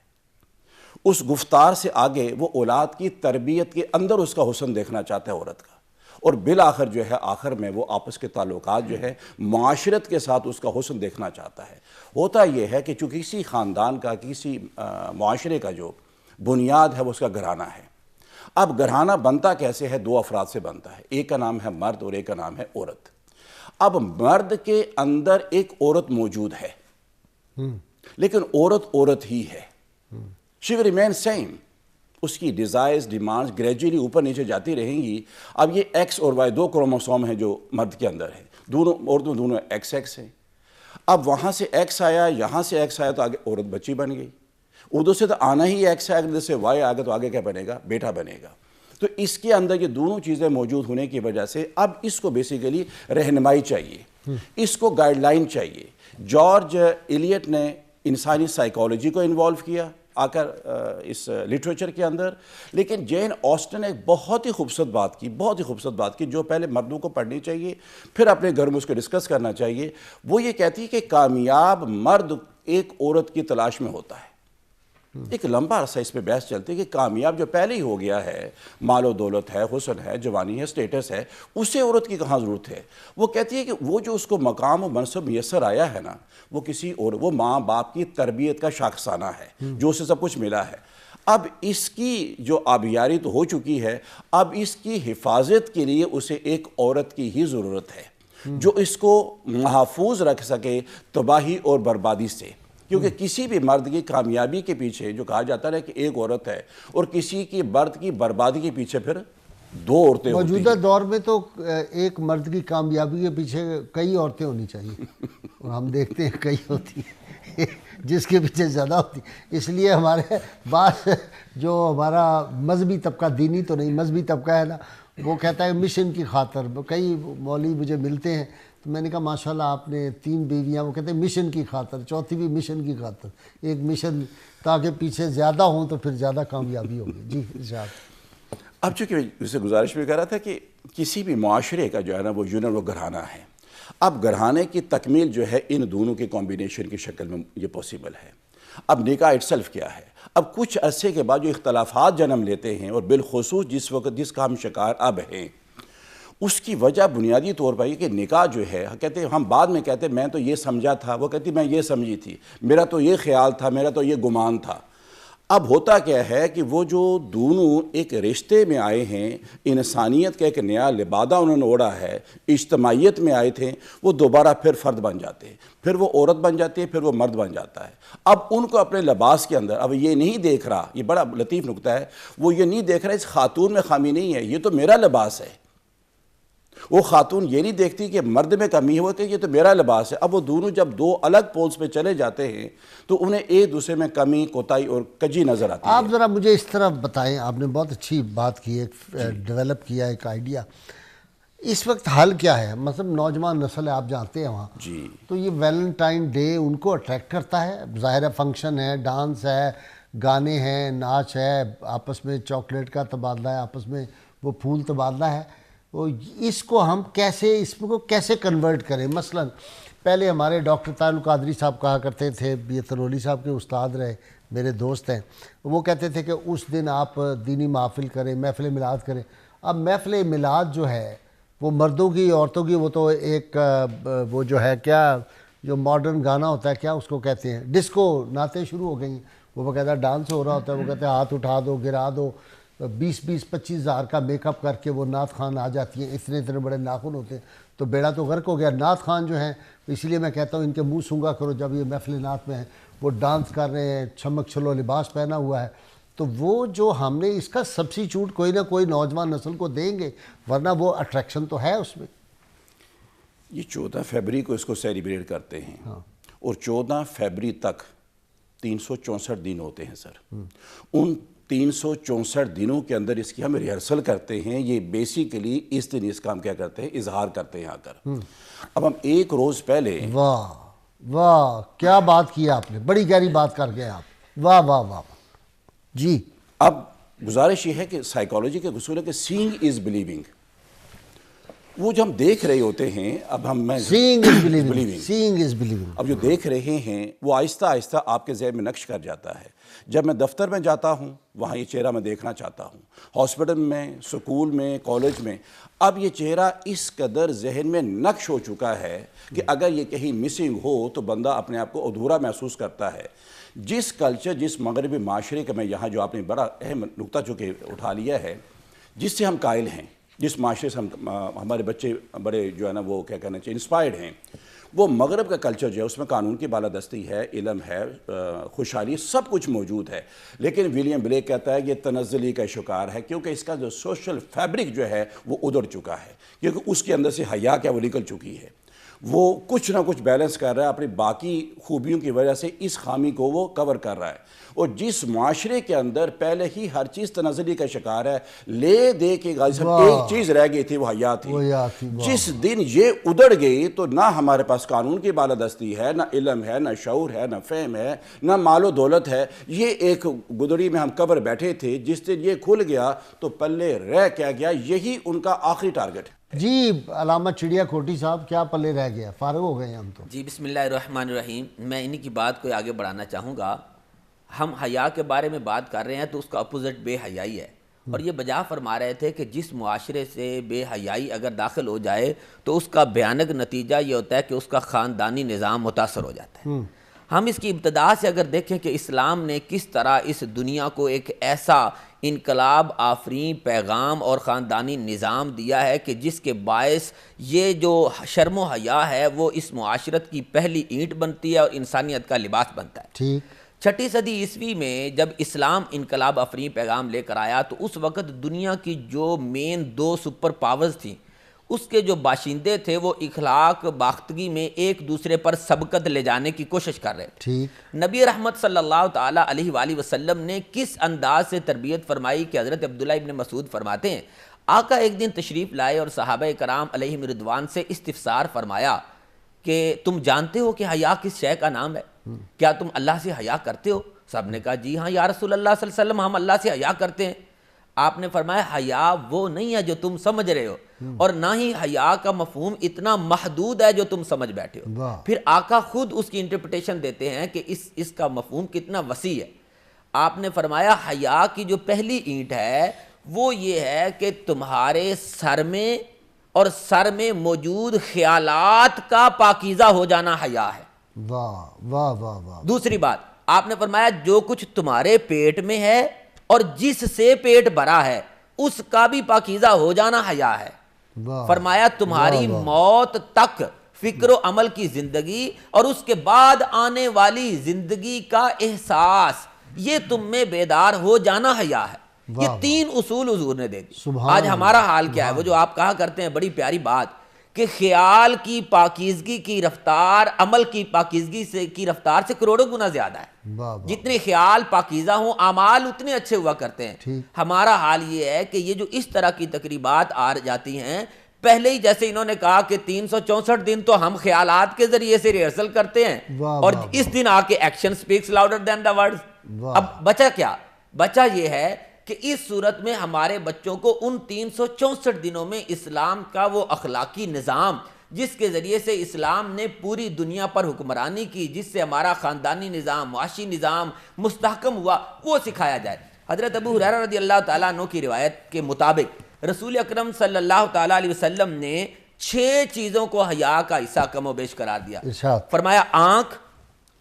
اس گفتار سے آگے وہ اولاد کی تربیت کے اندر اس کا حسن دیکھنا چاہتا ہے عورت کا، اور بالآخر جو ہے آخر میں وہ آپس کے تعلقات جو ہے معاشرت کے ساتھ اس کا حسن دیکھنا چاہتا ہے۔ ہوتا یہ ہے کہ چونکہ کسی خاندان کا، کسی معاشرے کا جو بنیاد ہے وہ اس کا گھرانہ ہے۔ اب گھرانہ بنتا کیسے ہے؟ 2 افراد سے بنتا ہے، ایک کا نام ہے مرد اور ایک کا نام ہے عورت۔ اب مرد کے اندر ایک عورت موجود ہے، لیکن عورت ہی ہے، she will remain same۔ اس کی ڈیزائرز، ڈیمانڈز گریجولی اوپر نیچے جاتی رہیں گی۔ اب یہ ایکس اور وائی 2 کروموسوم ہیں جو مرد کے اندر ہیں، دونوں عورتوں دونوں ایکس ہیں۔ اب وہاں سے ایکس آیا، یہاں سے ایکس آیا تو آگے عورت بچی بن گئی، ادھر سے تو آنا ہی ایکس ہے، ادھر سے وائی آگے تو آگے کیا بنے گا؟ بیٹا بنے گا۔ تو اس کے اندر یہ دونوں چیزیں موجود ہونے کی وجہ سے اب اس کو بیسیکلی رہنمائی چاہیے، اس کو گائیڈ لائن چاہیے۔ جارج ایلیٹ نے انسانی سائیکالوجی کو انوالو کیا آ کر اس لٹریچر کے اندر، لیکن جین آسٹن نے ایک بہت ہی خوبصورت بات کی جو پہلے مردوں کو پڑھنی چاہیے، پھر اپنے گھر میں اس کو ڈسکس کرنا چاہیے۔ وہ یہ کہتی ہے کہ کامیاب مرد ایک عورت کی تلاش میں ہوتا ہے۔ ایک لمبا عرصہ اس پہ بحث چلتی ہے کہ کامیاب جو پہلے ہی ہو گیا ہے، مال و دولت ہے، حسن ہے، جوانی ہے، سٹیٹس ہے، اسے عورت کی کہاں ضرورت ہے؟ وہ کہتی ہے کہ وہ جو اس کو مقام و منصب میسر آیا ہے نا، وہ کسی اور، وہ ماں باپ کی تربیت کا شاخسانہ ہے جو اسے سب کچھ ملا ہے۔ اب اس کی جو آبیاری تو ہو چکی ہے، اب اس کی حفاظت کے لیے اسے ایک عورت کی ہی ضرورت ہے جو اس کو محفوظ رکھ سکے تباہی اور بربادی سے۔ کیونکہ کسی بھی مرد کی کامیابی کے پیچھے جو کہا جاتا ہے کہ ایک عورت ہے، اور کسی کی مرد کی بربادی کے پیچھے پھر 2 عورتیں ہوتی ہیں۔ موجودہ دور میں تو ایک مرد کی کامیابی کے پیچھے کئی عورتیں ہونی چاہیے، اور ہم دیکھتے ہیں کئی ہوتی ہیں جس کے پیچھے زیادہ ہوتی۔ اس لیے ہمارے بعض جو ہمارا مذہبی طبقہ، دینی تو نہیں، مذہبی طبقہ ہے نا، وہ کہتا ہے مشن کی خاطر۔ کئی مولوی مجھے ملتے ہیں تو میں نے کہا ماشاءاللہ آپ نے 3 بیویاں، وہ کہتے ہیں مشن کی خاطر، چوتھی بھی مشن کی خاطر، ایک مشن تاکہ پیچھے زیادہ ہوں تو پھر زیادہ کامیابی ہوگی۔ جی ارشاد۔ اب چونکہ اسے گزارش بھی کر رہا تھا کہ کسی بھی معاشرے کا جو ہے نا وہ یونٹ وہ گھرانہ ہے۔ اب گھرانے کی تکمیل جو ہے ان دونوں کے کمبینیشن کی شکل میں یہ پاسبل ہے۔ اب نکاح اٹسیلف کیا ہے؟ اب کچھ عرصے کے بعد جو اختلافات جنم لیتے ہیں، اور بالخصوص جس کا ہم شکار اب ہیں، اس کی وجہ بنیادی طور پر یہ کہ نکاح جو ہے، کہتے ہیں ہم بعد میں کہتے ہیں میں تو یہ سمجھا تھا، وہ کہتی میں یہ سمجھی تھی، میرا تو یہ خیال تھا، میرا تو یہ گمان تھا۔ اب ہوتا کیا ہے کہ وہ جو دونوں ایک رشتے میں آئے ہیں، انسانیت کا ایک نیا لبادہ انہوں نے اوڑھا ہے، اجتماعیت میں آئے تھے، وہ دوبارہ پھر فرد بن جاتے ہیں، پھر وہ عورت بن جاتی ہے، پھر وہ مرد بن جاتا ہے۔ اب ان کو اپنے لباس کے اندر اب یہ نہیں دیکھ رہا، یہ بڑا لطیف نکتہ ہے، وہ یہ نہیں دیکھ رہا اس خاتون میں خامی نہیں ہے، یہ تو میرا لباس ہے۔ وہ خاتون یہ نہیں دیکھتی کہ مرد میں کمی ہو کہ یہ تو میرا لباس ہے۔ اب وہ دونوں جب دو الگ پولز پہ چلے جاتے ہیں تو انہیں ایک دوسرے میں کمی، کوتاہی اور کجی نظر آتی ہے۔ آپ ذرا مجھے اس طرح بتائیں، آپ نے بہت اچھی بات کی، ایک ڈیولپ کیا ایک آئیڈیا، اس وقت حل کیا ہے؟ مطلب نوجوان نسل ہے، آپ جانتے ہیں وہاں، جی تو یہ ویلنٹائن ڈے ان کو اٹریکٹ کرتا ہے، ظاہر ہے فنکشن ہے، ڈانس ہے، گانے ہیں، ناچ ہے، آپس میں چاکلیٹ کا تبادلہ ہے، آپس میں وہ پھول تبادلہ ہے، وہ اس کو ہم کیسے، اس کو کیسے کنورٹ کریں؟ مثلا پہلے ہمارے ڈاکٹر طاہر القادری صاحب کہا کرتے تھے، یہ تنولی صاحب کے استاد رہے، میرے دوست ہیں، وہ کہتے تھے کہ اس دن آپ دینی محافل کریں، محفل میلاد کریں۔ اب محفل میلاد جو ہے وہ مردوں کی، عورتوں کی، وہ تو ایک وہ جو ہے کیا، جو ماڈرن گانا ہوتا ہے کیا اس کو کہتے ہیں، ڈسکو نعتیں شروع ہو گئی ہیں، وہ باقاعدہ ڈانس ہو رہا ہوتا ہے، وہ کہتے ہیں ہاتھ اٹھا دو، گرا دو، 20-25 ہزار کا میک اپ کر کے وہ نعت خوان آ جاتی ہیں، اتنے بڑے ناخن ہوتے ہیں، تو بیڑا تو غرق ہو گیا۔ نعت خوان جو ہیں، اسی لیے میں کہتا ہوں ان کے منہ سونگا کرو جب یہ محفل نعت میں ہیں، وہ ڈانس کر رہے ہیں، چمک چھلو لباس پہنا ہوا ہے، تو وہ جو ہم نے اس کا سبسٹیچیوٹ کوئی نہ کوئی نوجوان نسل کو دیں گے، ورنہ وہ اٹریکشن تو ہے اس میں۔ یہ 14 فیبری کو اس کو سیلیبریٹ کرتے ہیں، اور 14 فیبری تک 364 دن ہوتے ہیں سر۔ ان 364 دنوں کے اندر اس کی ہم ریہرسل کرتے ہیں، یہ بیسیکلی اس دن اس کا ہم کیا کرتے ہیں، اظہار کرتے ہیں آ کر۔ اب ہم ایک روز پہلے، واہ واہ کیا بات کی آپ نے، بڑی گہری بات کر گئے آپ، واہ واہ واہ جی۔ اب گزارش یہ ہے کہ سائیکالوجی کے اصول ہے کہ سینگ از بلیونگ، وہ جو ہم دیکھ رہے ہوتے ہیں، اب ہم میں سینگ is believing, saying is believing, اب جو دیکھ رہے ہیں وہ آہستہ آہستہ آپ کے ذہن میں نقش کر جاتا ہے۔ جب میں دفتر میں جاتا ہوں وہاں یہ چہرہ میں دیکھنا چاہتا ہوں، ہاسپٹل میں، سکول میں، کالج میں، اب یہ چہرہ اس قدر ذہن میں نقش ہو چکا ہے کہ اگر یہ کہیں مسنگ ہو تو بندہ اپنے آپ کو ادھورا محسوس کرتا ہے۔ جس کلچر، جس مغربی معاشرے کا میں یہاں جو آپ نے بڑا اہم نکتہ چونکہ اٹھا لیا ہے، جس سے ہم قائل ہیں، جس معاشرے سے ہمارے بچے بڑے جو ہے نا وہ کیا کہنا چاہیے انسپائرڈ ہیں، وہ مغرب کا کلچر جو ہے اس میں قانون کی بالادستی ہے، علم ہے، خوشحالی، سب کچھ موجود ہے۔ لیکن ولیم بلیک کہتا ہے یہ تنزلی کا شکار ہے، کیونکہ اس کا جو سوشل فیبرک جو ہے وہ ادھڑ چکا ہے، کیونکہ اس کے اندر سے حیا کیا وہ نکل چکی ہے۔ وہ کچھ نہ کچھ بیلنس کر رہا ہے، اپنی باقی خوبیوں کی وجہ سے اس خامی کو وہ کور کر رہا ہے۔ اور جس معاشرے کے اندر پہلے ہی ہر چیز تنزلی کا شکار ہے، لے دے کے غازی صاحب ایک چیز رہ گئی تھی، وہ حیا تھی۔ جس دن یہ ادھڑ گئی تو نہ ہمارے پاس قانون کی بالادستی ہے، نہ علم ہے، نہ شعور ہے، نہ فہم ہے، نہ مال و دولت ہے۔ یہ ایک گدڑی میں ہم قبر بیٹھے تھے، جس دن یہ کھل گیا تو پلے رہ کیا گیا، یہی ان کا آخری ٹارگٹ ہے۔ جی علامہ چڑیا کھوٹی صاحب، کیا پلے رہ گیا؟ فارغ ہو گئے ہم تو۔ جی بسم اللہ الرحمن الرحیم، میں انہی کی بات کو آگے بڑھانا چاہوں گا۔ ہم حیا کے بارے میں بات کر رہے ہیں تو اس کا اپوزٹ بے حیائی ہے، اور یہ بجا فرما رہے تھے کہ جس معاشرے سے بے حیائی اگر داخل ہو جائے تو اس کا بھیانک نتیجہ یہ ہوتا ہے کہ اس کا خاندانی نظام متاثر ہو جاتا ہے۔ ہم اس کی ابتدا سے اگر دیکھیں کہ اسلام نے کس طرح اس دنیا کو ایک ایسا انقلاب آفرین پیغام اور خاندانی نظام دیا ہے کہ جس کے باعث یہ جو شرم و حیا ہے وہ اس معاشرت کی پہلی اینٹ بنتی ہے اور انسانیت کا لباس بنتا ہے۔ ٹھیک۔ 6 صدی عیسوی میں جب اسلام انقلاب آفرین پیغام لے کر آیا تو اس وقت دنیا کی جو مین 2 سپر پاورز تھیں، اس کے جو باشندے تھے وہ اخلاق باختگی میں ایک دوسرے پر سبقت لے جانے کی کوشش کر رہے تھے۔ ٹھیک۔ نبی رحمت صلی اللہ تعالیٰ علیہ وآلہ وسلم نے کس انداز سے تربیت فرمائی کہ حضرت عبداللہ ابن مسعود فرماتے ہیں، آقا ایک دن تشریف لائے اور صحابہ کرام علیہم رضوان سے استفسار فرمایا کہ تم جانتے ہو کہ حیا کس شے کا نام ہے؟ کیا تم اللہ سے حیا کرتے ہو؟ سب نے کہا جی ہاں یا رسول اللہ صلی اللہ علیہ وسلم، ہم اللہ سے حیا کرتے ہیں۔ آپ نے فرمایا حیا وہ نہیں ہے جو تم سمجھ رہے ہو، اور نہ ہی حیا کا مفہوم اتنا محدود ہے جو تم سمجھ بیٹھے ہو۔ پھر آقا خود اس کی انٹرپریٹیشن دیتے ہیں کہ اس کا مفہوم کتنا وسیع ہے۔ آپ نے فرمایا حیا کی جو پہلی اینٹ ہے وہ یہ ہے کہ تمہارے سر میں اور سر میں موجود خیالات کا پاکیزہ ہو جانا حیا ہے۔ واہ واہ واہ واہ۔ دوسری بات، آپ نے فرمایا جو کچھ تمہارے پیٹ میں ہے اور جس سے پیٹ بھرا ہے اس کا بھی پاکیزہ ہو جانا حیا ہے. فرمایا تمہاری موت تک فکر و عمل کی زندگی اور اس کے بعد آنے والی زندگی کا احساس یہ تم میں بیدار ہو جانا حیا ہے. یہ 3 اصول حضور نے دے دی. آج ہمارا حال کیا ہے؟ وہ جو آپ کہا کرتے ہیں بڑی پیاری بات کہ خیال کی پاکیزگی کی رفتار عمل کی پاکیزگی سے کی رفتار سے کروڑوں گنا زیادہ ہے. جتنے خیال پاکیزہ ہوں اعمال اتنے اچھے ہوا کرتے ہیں. ہمارا حال یہ ہے کہ یہ جو اس طرح کی تقریبات آ جاتی ہیں، پہلے ہی جیسے انہوں نے کہا کہ 364 دن تو ہم خیالات کے ذریعے سے ریہرسل کرتے ہیں اور اس دن آ کے action speaks louder than the words. اب بچا کیا؟ بچا یہ ہے کہ اس صورت میں ہمارے بچوں کو ان 364 دنوں میں اسلام کا وہ اخلاقی نظام جس کے ذریعے سے اسلام نے پوری دنیا پر حکمرانی کی، جس سے ہمارا خاندانی نظام، معاشی نظام مستحکم ہوا، وہ سکھایا جائے. حضرت ابو ہریرہ رضی اللہ تعالیٰ عنہ کی روایت کے مطابق رسول اکرم صلی اللہ تعالیٰ علیہ وسلم نے 6 چیزوں کو حیا کا حصہ کم و بیش قرار دیا. فرمایا آنکھ،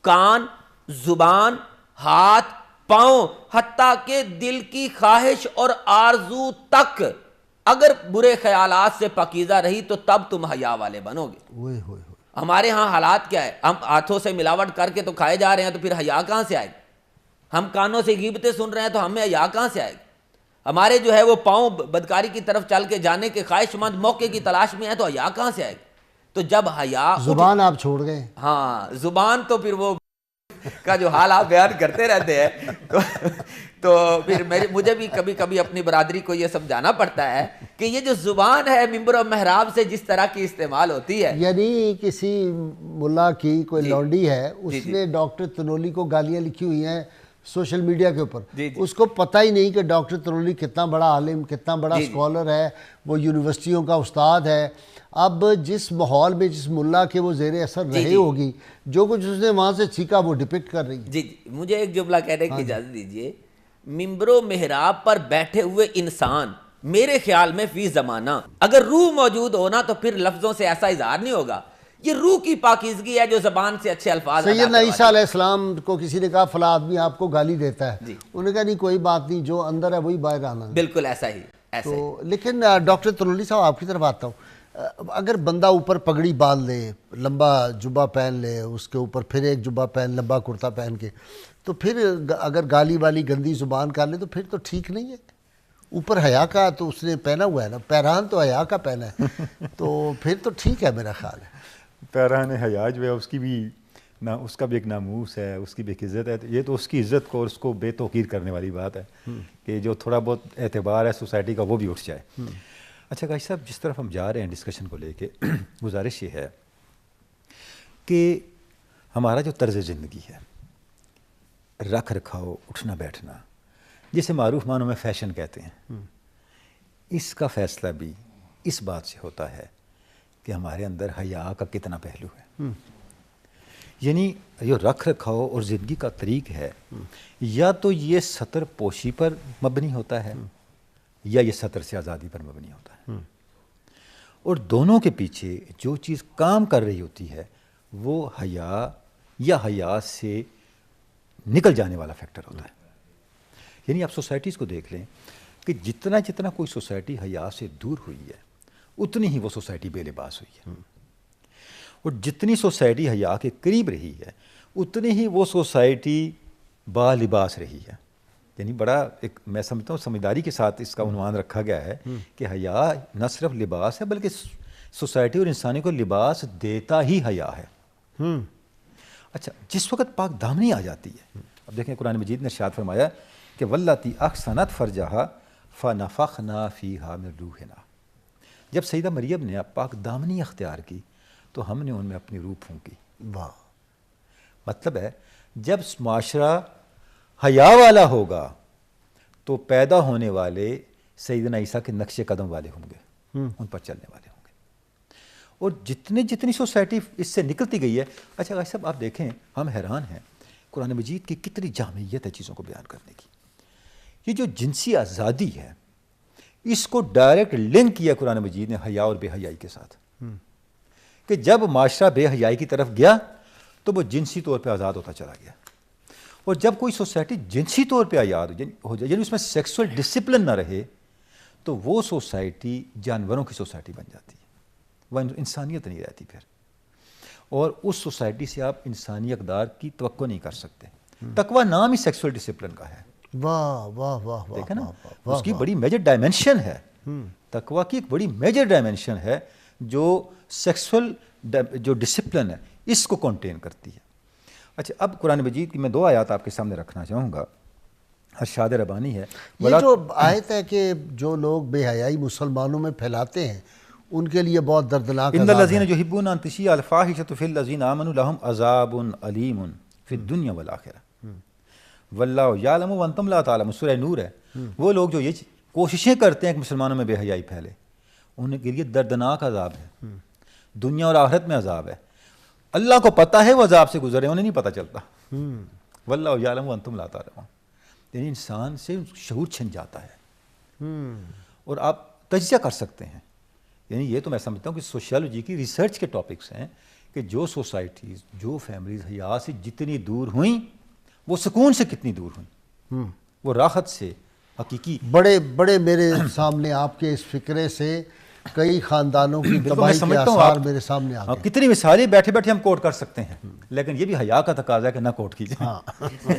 کان، زبان، ہاتھ، پاؤں، حتیٰ کہ دل کی خواہش اور آرزو تک اگر برے خیالات سے پاکیزہ رہی تو تب تم حیا والے بنو گے. ہمارے ہاں حالات کیا ہے؟ ہم ہاتھوں سے ملاوٹ کر کے تو کھائے جا رہے ہیں، تو پھر حیا کہاں سے آئے گی؟ ہم کانوں سے غیبتیں سن رہے ہیں تو ہمیں حیا کہاں سے آئے گی؟ ہمارے جو ہے وہ پاؤں بدکاری کی طرف چل کے جانے کے خواہش مند موقع کی تلاش میں ہیں تو حیا کہاں سے آئے گی؟ تو جب حیا زبان آپ چھوڑ گئے. ہاں زبان تو پھر وہ کا جو حال آپ بیان کرتے رہتے ہیں تو پھر مجھے بھی کبھی کبھی اپنی برادری کو یہ سمجھانا پڑتا ہے کہ یہ جو زبان ہے ممبر و محراب سے جس طرح کی استعمال ہوتی ہے، یعنی کسی ملا کی کوئی لونڈی ہے، اس نے ڈاکٹر تنولی کو گالیاں لکھی ہوئی ہیں سوشل میڈیا کے اوپر، اس کو پتہ ہی نہیں کہ ڈاکٹر تنولی کتنا بڑا عالم، کتنا بڑا اسکالر ہے، وہ یونیورسٹیوں کا استاد ہے. اب جس ماحول میں جس ملا کے وہ زیر اثر رہے ہوگی، جو کچھ اس نے وہاں سے سیکھا وہ ڈپکٹ کر رہی ہے. جی مجھے ایک جملہ کہنے کی اجازت دیجیے. ممبر و محراب پر بیٹھے ہوئے انسان میرے خیال میں فی زمانہ اگر روح موجود ہونا تو پھر لفظوں سے ایسا اظہار نہیں ہوگا. یہ روح کی پاکیزگی ہے جو زبان سے اچھے الفاظ. سیدنا عیسیٰ علیہ السلام کو کسی نے کہا فلاں آدمی آپ کو گالی دیتا ہے، انہوں نے کہا نہیں کوئی بات نہیں، جو اندر ہے وہی باہر آنا ہے. بالکل ایسا ہی. تو لیکن ڈاکٹر تنولی صاحب آپ کی طرف آتا ہوں. اگر بندہ اوپر پگڑی باندھ لے، لمبا جبہ پہن لے، اس کے اوپر پھر ایک جبہ پہن، لمبا کرتا پہن کے، تو پھر اگر گالی والی گندی زبان کر لے تو پھر تو ٹھیک نہیں ہے. اوپر حیا کا تو اس نے پہنا ہوا ہے نا، پیرہن تو حیا کا پہنا ہے، تو پھر تو ٹھیک ہے میرا خیال ہے. پیرہن حیا جو ہے اس کی بھی اس کا بھی ایک ناموس ہے، اس کی بھی ایک عزت ہے. یہ تو اس کی عزت کو اور اس کو بے توقیر کرنے والی بات ہے کہ جو تھوڑا بہت اعتبار ہے سوسائٹی کا وہ بھی اٹھ جائے. اچھا قاضی صاحب، جس طرف ہم جا رہے ہیں ڈسکشن کو لے کے، گزارش یہ ہے کہ ہمارا جو طرز زندگی ہے، رکھ رکھاؤ، اٹھنا بیٹھنا، جسے معروف معنوں میں فیشن کہتے ہیں، اس کا فیصلہ بھی اس بات سے ہوتا ہے کہ ہمارے اندر حیا کا کتنا پہلو ہے. یعنی جو رکھ رکھاؤ اور زندگی کا طریق ہے، یا تو یہ ستر پوشی پر مبنی ہوتا ہے یا یہ ستر سے آزادی پر مبنی ہوتا ہے. اور دونوں کے پیچھے جو چیز کام کر رہی ہوتی ہے وہ حیا یا حیا سے نکل جانے والا فیکٹر ہوتا ہے. یعنی آپ سوسائٹیز کو دیکھ لیں کہ جتنا جتنا کوئی سوسائٹی حیا سے دور ہوئی ہے اتنی ہی وہ سوسائٹی بے لباس ہوئی ہے، اور جتنی سوسائٹی حیا کے قریب رہی ہے اتنی ہی وہ سوسائٹی با لباس رہی ہے. یعنی بڑا ایک میں سمجھتا ہوں سمجھداری کے ساتھ اس کا عنوان رکھا گیا ہے کہ حیا نہ صرف لباس ہے بلکہ سوسائٹی اور انسانی کو لباس دیتا ہی حیا ہے. اچھا، جس وقت پاک دامنی آ جاتی ہے، اب دیکھیں قرآن مجید نے ارشاد فرمایا کہ واللاتی احصنت فرجہا فنفخنا فیہا من روحنا. جب سیدہ مریم نے پاک دامنی اختیار کی تو ہم نے ان میں اپنی روح پھونکی. واہ. مطلب ہے جب معاشرہ حیا والا ہوگا تو پیدا ہونے والے سیدنا عیسیٰ کے نقش قدم والے ہوں گے، ان پر چلنے والے ہوں گے. اور جتنی سوسائٹی اس سے نکلتی گئی ہے. اچھا قاضی صاحب آپ دیکھیں، ہم حیران ہیں قرآن مجید کی کتنی جامعیت ہے چیزوں کو بیان کرنے کی. یہ جو جنسی آزادی ہے اس کو ڈائریکٹ لنک کیا قرآن مجید نے حیا اور بے حیائی کے ساتھ، کہ جب معاشرہ بے حیائی کی طرف گیا تو وہ جنسی طور پہ آزاد ہوتا چلا گیا. اور جب کوئی سوسائٹی جنسی طور پہ آزاد ہو جائے، یعنی اس میں سیکسول ڈسپلن نہ رہے، تو وہ سوسائٹی جانوروں کی سوسائٹی بن جاتی ہے، وہ انسانیت نہیں رہتی پھر، اور اس سوسائٹی سے آپ انسانی اقدار کی توقع نہیں کر سکتے۔ تقویٰ نام ہی سیکسول ڈسپلن کا ہے، واہ واہ واہ واہ، دیکھیں نا، اس کی بڑی میجر ڈائمینشن ہے، تقویٰ کی ایک بڑی میجر ڈائمینشن ہے جو سیکسول جو ڈسپلن ہے اس کو کنٹین کرتی ہے۔ اچھا، اب قرآن مجید کی میں 2 آیات آپ کے سامنے رکھنا چاہوں گا، ارشاد ربانی ہے، یہ جو آیت ہے کہ جو لوگ بے حیائی مسلمانوں میں پھیلاتے ہیں ان کے لیے بہت دردناک ان عذاب الذین ہے۔ یحبون ان تشیع الفاحشۃ فی الذین آمنوا لہم عذاب علیم فی الدنیا والآخرہ واللہ یعلم وانتم لا تعلمون، سورہ نور ہے۔ وہ لوگ جو یہ کوششیں کرتے ہیں کہ مسلمانوں میں بے حیائی پھیلے، ان کے لیے دردناک عذاب ہے، دنیا اور آخرت میں عذاب ہے، اللہ کو پتہ ہے وہ عذاب سے گزرے، انہیں نہیں پتہ چلتا۔ واللہ یعلم وانتم لا تعلمون، یعنی انسان سے شعور چھن جاتا ہے، اور آپ تجزیہ کر سکتے ہیں۔ یعنی یہ تو میں سمجھتا ہوں کہ سوشیالوجی کی ریسرچ کے ٹاپکس ہیں کہ جو سوسائٹیز، جو فیملیز حیا سے جتنی دور ہوئیں وہ سکون سے کتنی دور ہوئیں، وہ راحت سے حقیقی۔ بڑے بڑے میرے سامنے آپ کے اس فکرے سے کئی خاندانوں کی بالکل، میں تباہی کے سمجھتا ہوں آثار میرے سامنے آ گئے۔ کتنی مثالیں بیٹھے بیٹھے ہم کوٹ کر سکتے ہیں، لیکن یہ بھی حیا کا تقاضا ہے کہ نہ کوٹ کیجیے، ہاں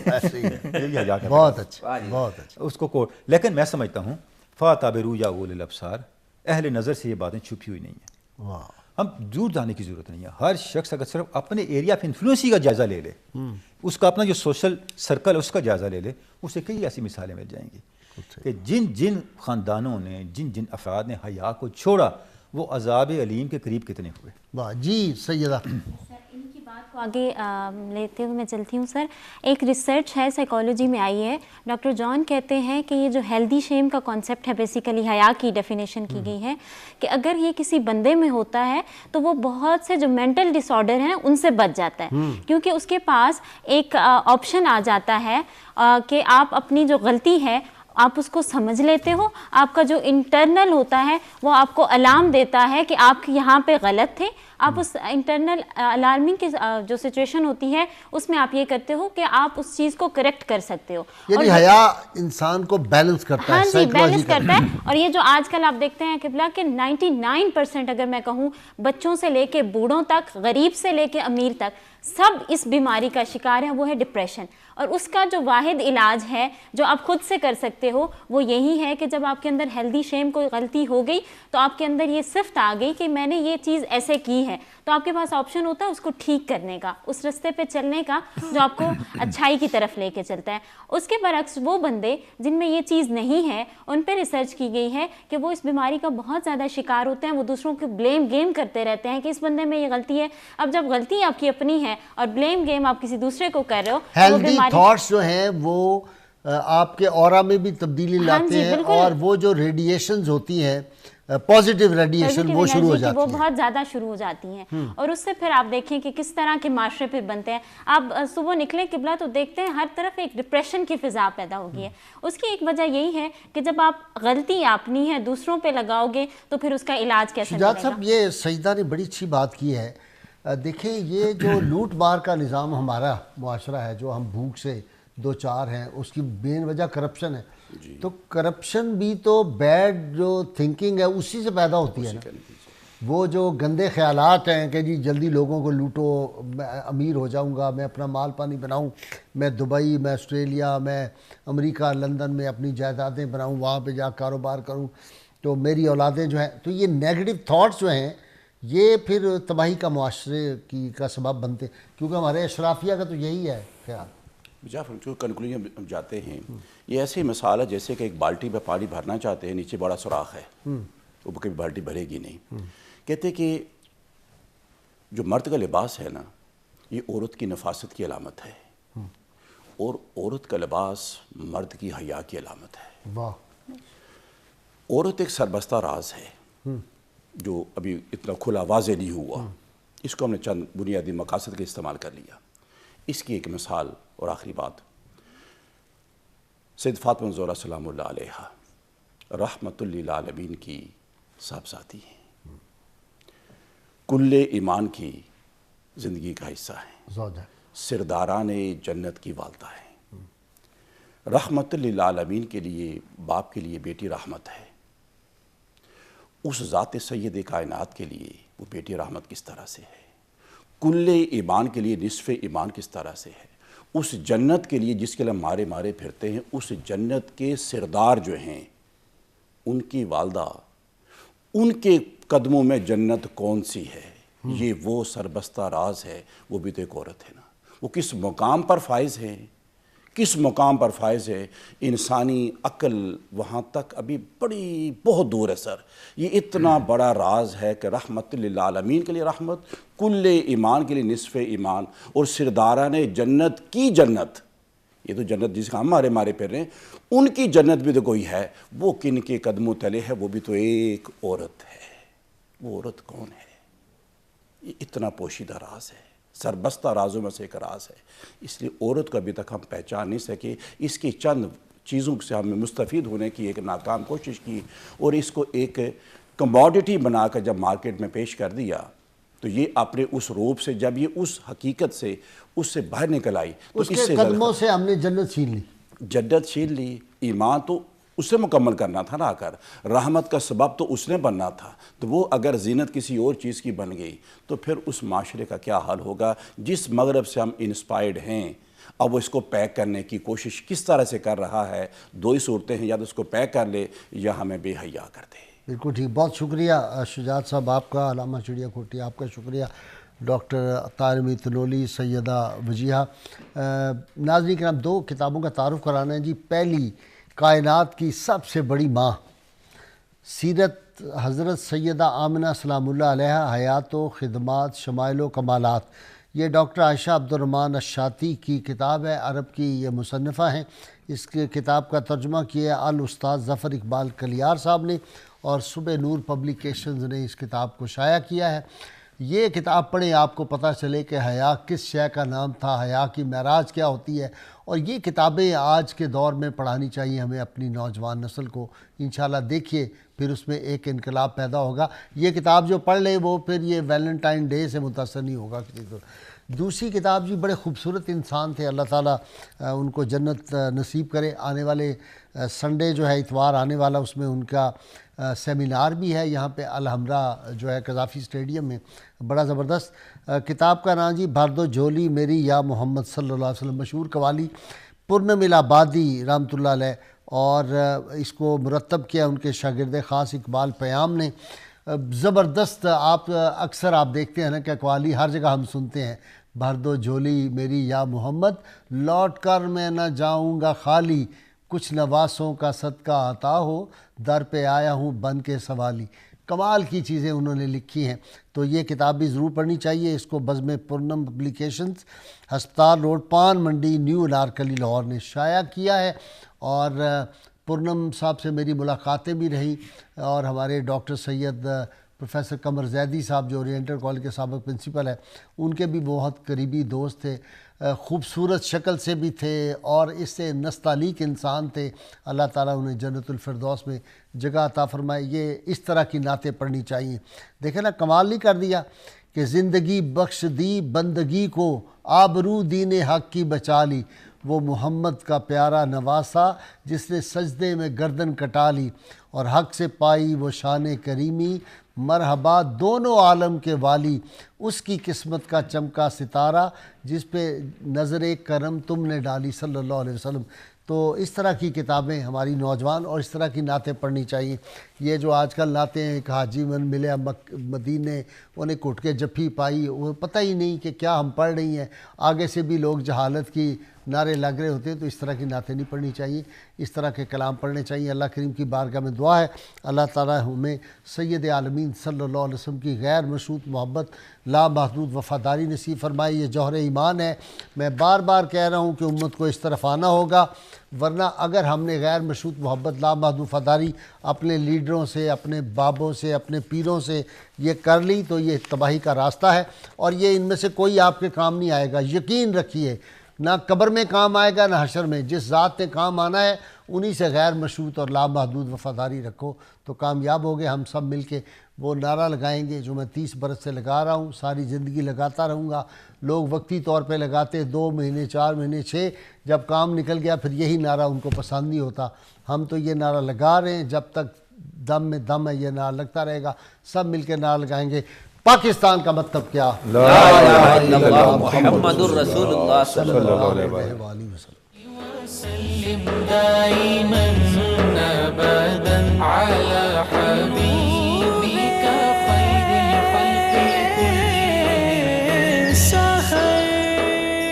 ایسے ہی ہے۔ یہ بھی حیا کا بہت اچھا، بہت اچھا۔ اس کو کوٹ، لیکن میں سمجھتا ہوں فَاعْتَبِرُوا يَا أُولِي الْأَبْصَارِ، اہل نظر سے یہ باتیں چھپی ہوئی نہیں ہیں، واہ، ہم دور جانے کی ضرورت نہیں ہے۔ ہر شخص اگر صرف اپنے ایریا آف انفلوئنسی کا جائزہ لے لے، اس کا اپنا جو سوشل سرکل ہے اس کا جائزہ لے لے، اسے کئی ایسی مثالیں مل جائیں گی کہ جن جن خاندانوں نے، جن جن افراد نے حیا کو چھوڑا وہ عذاب علیم کے قریب کتنے ہوئے۔ واہ جی سیدہ۔ سر ان کی بات کو آگے لیتے ہوئے میں چلتی ہوں سر۔ ایک ریسرچ ہے سائیکالوجی میں آئی ہے، ڈاکٹر جان کہتے ہیں کہ یہ جو ہیلدی شیم کا کانسیپٹ ہے، بیسیکلی حیا کی ڈیفینیشن کی گئی ہے کہ اگر یہ کسی بندے میں ہوتا ہے تو وہ بہت سے جو مینٹل ڈس آرڈر ہیں ان سے بچ جاتا ہے، کیونکہ اس کے پاس ایک آپشن آ جاتا ہے کہ آپ اپنی جو غلطی ہے آپ اس کو سمجھ لیتے ہو، آپ کا جو انٹرنل ہوتا ہے وہ آپ کو الارم دیتا ہے کہ آپ یہاں پہ غلط تھے، آپ اس انٹرنل الارمنگ کی جو سچویشن ہوتی ہے اس میں آپ یہ کرتے ہو کہ آپ اس چیز کو کریکٹ کر سکتے ہو۔ یعنی حیا انسان کو بیلنس کرتا ہے، ہاں جی، بیلنس کرتا ہے۔ اور یہ جو آج کل آپ دیکھتے ہیں قبلہ کہ 99% اگر میں کہوں بچوں سے لے کے بوڑھوں تک، غریب سے لے کے امیر تک، سب اس بیماری کا شکار ہیں، وہ ہے ڈپریشن۔ اور اس کا جو واحد علاج ہے جو آپ خود سے کر سکتے ہو وہ یہی ہے کہ جب آپ کے اندر ہیلدی شیم کوئی غلطی ہو گئی تو آپ کے اندر یہ صفت آ گئی کہ میں نے یہ چیز ایسے کی ہے، تو آپ کے پاس آپشن ہوتا ہے اس کو ٹھیک کرنے کا، اس رستے پہ چلنے کا جو آپ کو اچھائی کی طرف لے کے چلتا ہے۔ اس کے برعکس وہ بندے جن میں یہ چیز نہیں ہے، ان پہ ریسرچ کی گئی ہے کہ وہ اس بیماری کا بہت زیادہ شکار ہوتے ہیں، وہ دوسروں کو بلیم گیم کرتے رہتے ہیں کہ اس بندے میں یہ غلطی ہے۔ اب جب غلطی آپ کی اپنی ہے اور بلیم گیم آپ کسی دوسرے کو کر رہے ہو، ہیلدی تھاٹس جو ہیں وہ آپ کے اورا میں بھی تبدیلی لاتے ہیں، اور وہ جو ریڈیشنز ہوتی ہیں پازیٹیو ریڈیشن وہ شروع ہو جاتی وہ ہیں، بہت زیادہ شروع ہو جاتی ہیں، اور اس سے پھر آپ دیکھیں کہ کس طرح کے معاشرے پھر بنتے ہیں۔ آپ صبح نکلیں قبلہ تو دیکھتے ہیں ہر طرف ایک ڈپریشن کی فضا پیدا ہو گئی ہے۔ اس کی ایک وجہ یہی ہے کہ جب آپ غلطی اپنی ہے دوسروں پہ لگاؤ گے تو پھر اس کا علاج کیسے ملے گا؟ شجاعت صاحب یہ سجدہ نے بڑی اچھی بات کی ہے۔ دیکھیں یہ جو لوٹ مار کا نظام ہمارا معاشرہ ہے، جو ہم بھوک سے دو چار ہیں، اس کی مین وجہ کرپشن ہے۔ تو کرپشن بھی تو بیڈ جو تھنکنگ ہے اسی سے پیدا ہوتی ہے نا، وہ جو گندے خیالات ہیں کہ جی جلدی لوگوں کو لوٹو، میں امیر ہو جاؤں گا، میں اپنا مال پانی بناؤں، میں دبئی، میں آسٹریلیا، میں امریکہ، لندن میں اپنی جائیدادیں بناؤں، وہاں پہ جا کاروبار کروں، تو میری اولادیں جو ہیں، تو یہ نیگیٹو تھاٹس جو ہیں یہ پھر تباہی کا معاشرے کا سبب بنتے ہیں، کیونکہ ہمارے اشرافیہ کا تو یہی ہے خیال۔ جعفر جو کنکلوژن ہم جاتے ہیں، یہ ایسی مثال ہے جیسے کہ ایک بالٹی میں پانی بھرنا چاہتے ہیں، نیچے بڑا سوراخ ہے، وہ کبھی بالٹی بھرے گی نہیں۔ کہتے کہ جو مرد کا لباس ہے نا، یہ عورت کی نفاست کی علامت ہے، اور عورت کا لباس مرد کی حیا کی علامت ہے۔ واہ۔ عورت ایک سربستہ راز ہے جو ابھی اتنا کھلا واضح نہیں ہوا، اس کو ہم نے چند بنیادی مقاصد کے استعمال کر لیا۔ اس کی ایک مثال اور آخری بات، سید فاطمہ زہرا سلام اللہ علیہ رحمت للعالمین کی صاحبزادی ہیں، کل ایمان کی زندگی کا حصہ ہیں، زوجہ، سرداران جنت کی والدہ ہیں، رحمت للعالمین کے لیے باپ کے لیے بیٹی رحمت ہے، اس ذات سید کائنات کے لیے وہ بیٹی رحمت کس طرح سے ہے، کل ایمان کے لیے نصف ایمان کس طرح سے ہے، اس جنت کے لیے جس کے لیے مارے مارے پھرتے ہیں، اس جنت کے سردار جو ہیں ان کی والدہ، ان کے قدموں میں جنت کون سی ہے، یہ وہ سربستہ راز ہے، وہ بھی تو ایک عورت ہے نا، وہ کس مقام پر فائز ہے، کس مقام پر فائز ہے، انسانی عقل وہاں تک ابھی بہت دور ہے سر۔ یہ اتنا بڑا راز ہے کہ رحمت للعالمین کے لیے رحمت، کل ایمان کے لیے نصف ایمان، اور سرداران جنت کی جنت، یہ تو جنت جس کا ہم مارے پھر رہے ہیں، ان کی جنت بھی تو کوئی ہے، وہ کن کے قدموں تلے ہے، وہ بھی تو ایک عورت ہے۔ وہ عورت کون ہے؟ یہ اتنا پوشیدہ راز ہے، سربستہ رازوں میں سے ایک راز ہے، اس لیے عورت کو ابھی تک ہم پہچان نہیں سکے۔ اس کی چند چیزوں سے ہمیں مستفید ہونے کی ایک ناکام کوشش کی، اور اس کو ایک کموڈٹی بنا کر جب مارکیٹ میں پیش کر دیا تو یہ اپنے اس روپ سے، جب یہ اس حقیقت سے اس سے باہر نکل آئی تو اس کے قدموں سے ہم نے جنت چھین لی، جنت چھین لی۔ ایمان تو اسے مکمل کرنا تھا نا، آ کر رحمت کا سبب تو اس نے بننا تھا، تو وہ اگر زینت کسی اور چیز کی بن گئی تو پھر اس معاشرے کا کیا حال ہوگا جس مغرب سے ہم انسپائرڈ ہیں۔ اب وہ اس کو پیک کرنے کی کوشش کس طرح سے کر رہا ہے، دو ہی صورتیں ہیں، یا تو اس کو پیک کر لے یا ہمیں بے حیا کر دے۔ بالکل ٹھیک، بہت شکریہ شجاعت صاحب آپ کا، علامہ چڑیا کوٹی آپ کا شکریہ، ڈاکٹر طاہر امید طلولی، سیدہ وجیہہ۔ ناظرین کرام، دو کتابوں کا تعارف کرانا ہے جی۔ پہلی، کائنات کی سب سے بڑی ماں، سیرت حضرت سیدہ آمنہ سلام اللہ علیہا، حیات و خدمات، شمائل و کمالات، یہ ڈاکٹر عائشہ عبدالرحمن الشاطی کی کتاب ہے، عرب کی یہ مصنفہ ہیں۔ اس کے کتاب کا ترجمہ کیا الاستاذ ظفر اقبال کلیار صاحب نے، اور صبح نور پبلیکیشنز نے اس کتاب کو شائع کیا ہے۔ یہ کتاب پڑھیں، آپ کو پتہ چلے کہ حیا کس شے کا نام تھا، حیا کی معراج کیا ہوتی ہے، اور یہ کتابیں آج کے دور میں پڑھانی چاہیے ہمیں اپنی نوجوان نسل کو۔ انشاءاللہ دیکھیے پھر اس میں ایک انقلاب پیدا ہوگا۔ یہ کتاب جو پڑھ لے وہ پھر یہ ویلنٹائن ڈے سے متاثر نہیں ہوگا کسی طرح۔ دوسری کتاب جی، بڑے خوبصورت انسان تھے، اللہ تعالیٰ ان کو جنت نصیب کرے۔ آنے والے سنڈے جو ہے، اتوار آنے والا، اس میں ان کا سیمینار بھی ہے یہاں پہ الحمرا جو ہے قذافی اسٹیڈیم میں، بڑا زبردست۔ کتاب کا نام جی بھر دو جھولی میری یا محمد صلی اللہ علیہ وسلم، مشہور قوالی پورنم الآبادی رحمۃ اللہ علیہ، اور اس کو مرتب کیا ان کے شاگرد خاص اقبال پیام نے۔ زبردست، آپ اکثر آپ دیکھتے ہیں نا کہ قوالی ہر جگہ ہم سنتے ہیں، بھر دو جھولی میری یا محمد، لوٹ کر میں نہ جاؤں گا خالی، کچھ نواسوں کا صدقہ عطا ہو، در پہ آیا ہوں بن کے سوالی۔ کمال کی چیزیں انہوں نے لکھی ہیں، تو یہ کتاب بھی ضرور پڑھنی چاہیے۔ اس کو بزم پورنم پبلیکیشنز، ہسپتال روڈ، پان منڈی، نیو انارکلی، لاہور نے شائع کیا ہے۔ اور پورنم صاحب سے میری ملاقاتیں بھی رہیں، اور ہمارے ڈاکٹر سید پروفیسر قمر زیدی صاحب جو اورینٹل کالج کے سابق پرنسپل ہیں، ان کے بھی بہت قریبی دوست تھے، خوبصورت شکل سے بھی تھے اور اس سے نستعلیق انسان تھے۔ اللہ تعالیٰ انہیں جنت الفردوس میں جگہ عطا فرمائے۔ یہ اس طرح کی نعتیں پڑھنی چاہیے۔ دیکھیں نا، کمال نہیں کر دیا کہ زندگی بخش دی بندگی کو، آبرو دین حق کی بچا لی، وہ محمد کا پیارا نواسا جس نے سجدے میں گردن کٹا لی، اور حق سے پائی وہ شان کریمی، مرحبا دونوں عالم کے والی، اس کی قسمت کا چمکا ستارہ جس پہ نظر کرم تم نے ڈالی، صلی اللہ علیہ وسلم۔ تو اس طرح کی کتابیں ہماری نوجوان اور اس طرح کی نعتیں پڑھنی چاہیے۔ یہ جو آج کل نعتیں ہیں کہ حاجی من ملے مدینے، انہیں کٹ کے جپھی پائی، وہ پتہ ہی نہیں کہ کیا ہم پڑھ رہی ہیں، آگے سے بھی لوگ جہالت کی نعرے لگ رہے ہوتے ہیں، تو اس طرح کی نعتیں نہیں پڑھنی چاہیے، اس طرح کے کلام پڑھنے چاہیے۔ اللہ کریم کی بارگاہ میں دعا ہے اللہ تعالیٰ ہمیں سید عالمین صلی اللہ علیہ وسلم کی غیر مشروط محبت، لامحدود وفاداری نصیب فرمائے۔ یہ جوہر ایمان ہے۔ میں بار بار کہہ رہا ہوں کہ امت کو اس طرف آنا ہوگا، ورنہ اگر ہم نے غیر مشروط محبت، لامحدود وفاداری اپنے لیڈروں سے، اپنے بابوں سے، اپنے پیروں سے یہ کر لی تو یہ تباہی کا راستہ ہے، اور یہ ان میں سے کوئی آپ کے کام نہیں آئے گا۔ یقین رکھیے، نہ قبر میں کام آئے گا نہ حشر میں۔ جس ذات نے کام آنا ہے انہی سے غیر مشروط اور لامحدود وفاداری رکھو تو کامیاب ہوگے۔ ہم سب مل کے وہ نعرہ لگائیں گے جو میں 30 برس سے لگا رہا ہوں، ساری زندگی لگاتا رہوں گا. لوگ وقتی طور پہ لگاتے 2 مہینے 4 مہینے 6، جب کام نکل گیا پھر یہی نعرہ ان کو پسند نہیں ہوتا. ہم تو یہ نعرہ لگا رہے ہیں، جب تک دم میں دم ہے یہ نعرہ لگتا رہے گا. سب مل کے نعرہ لگائیں گے پاکستان کا مطلب کیا؟ لا الہ الا اللہ محمد الرسول اللہ صلی اللہ علیہ وآلہ وسلم. وسلم دائما أبدا على حبيبك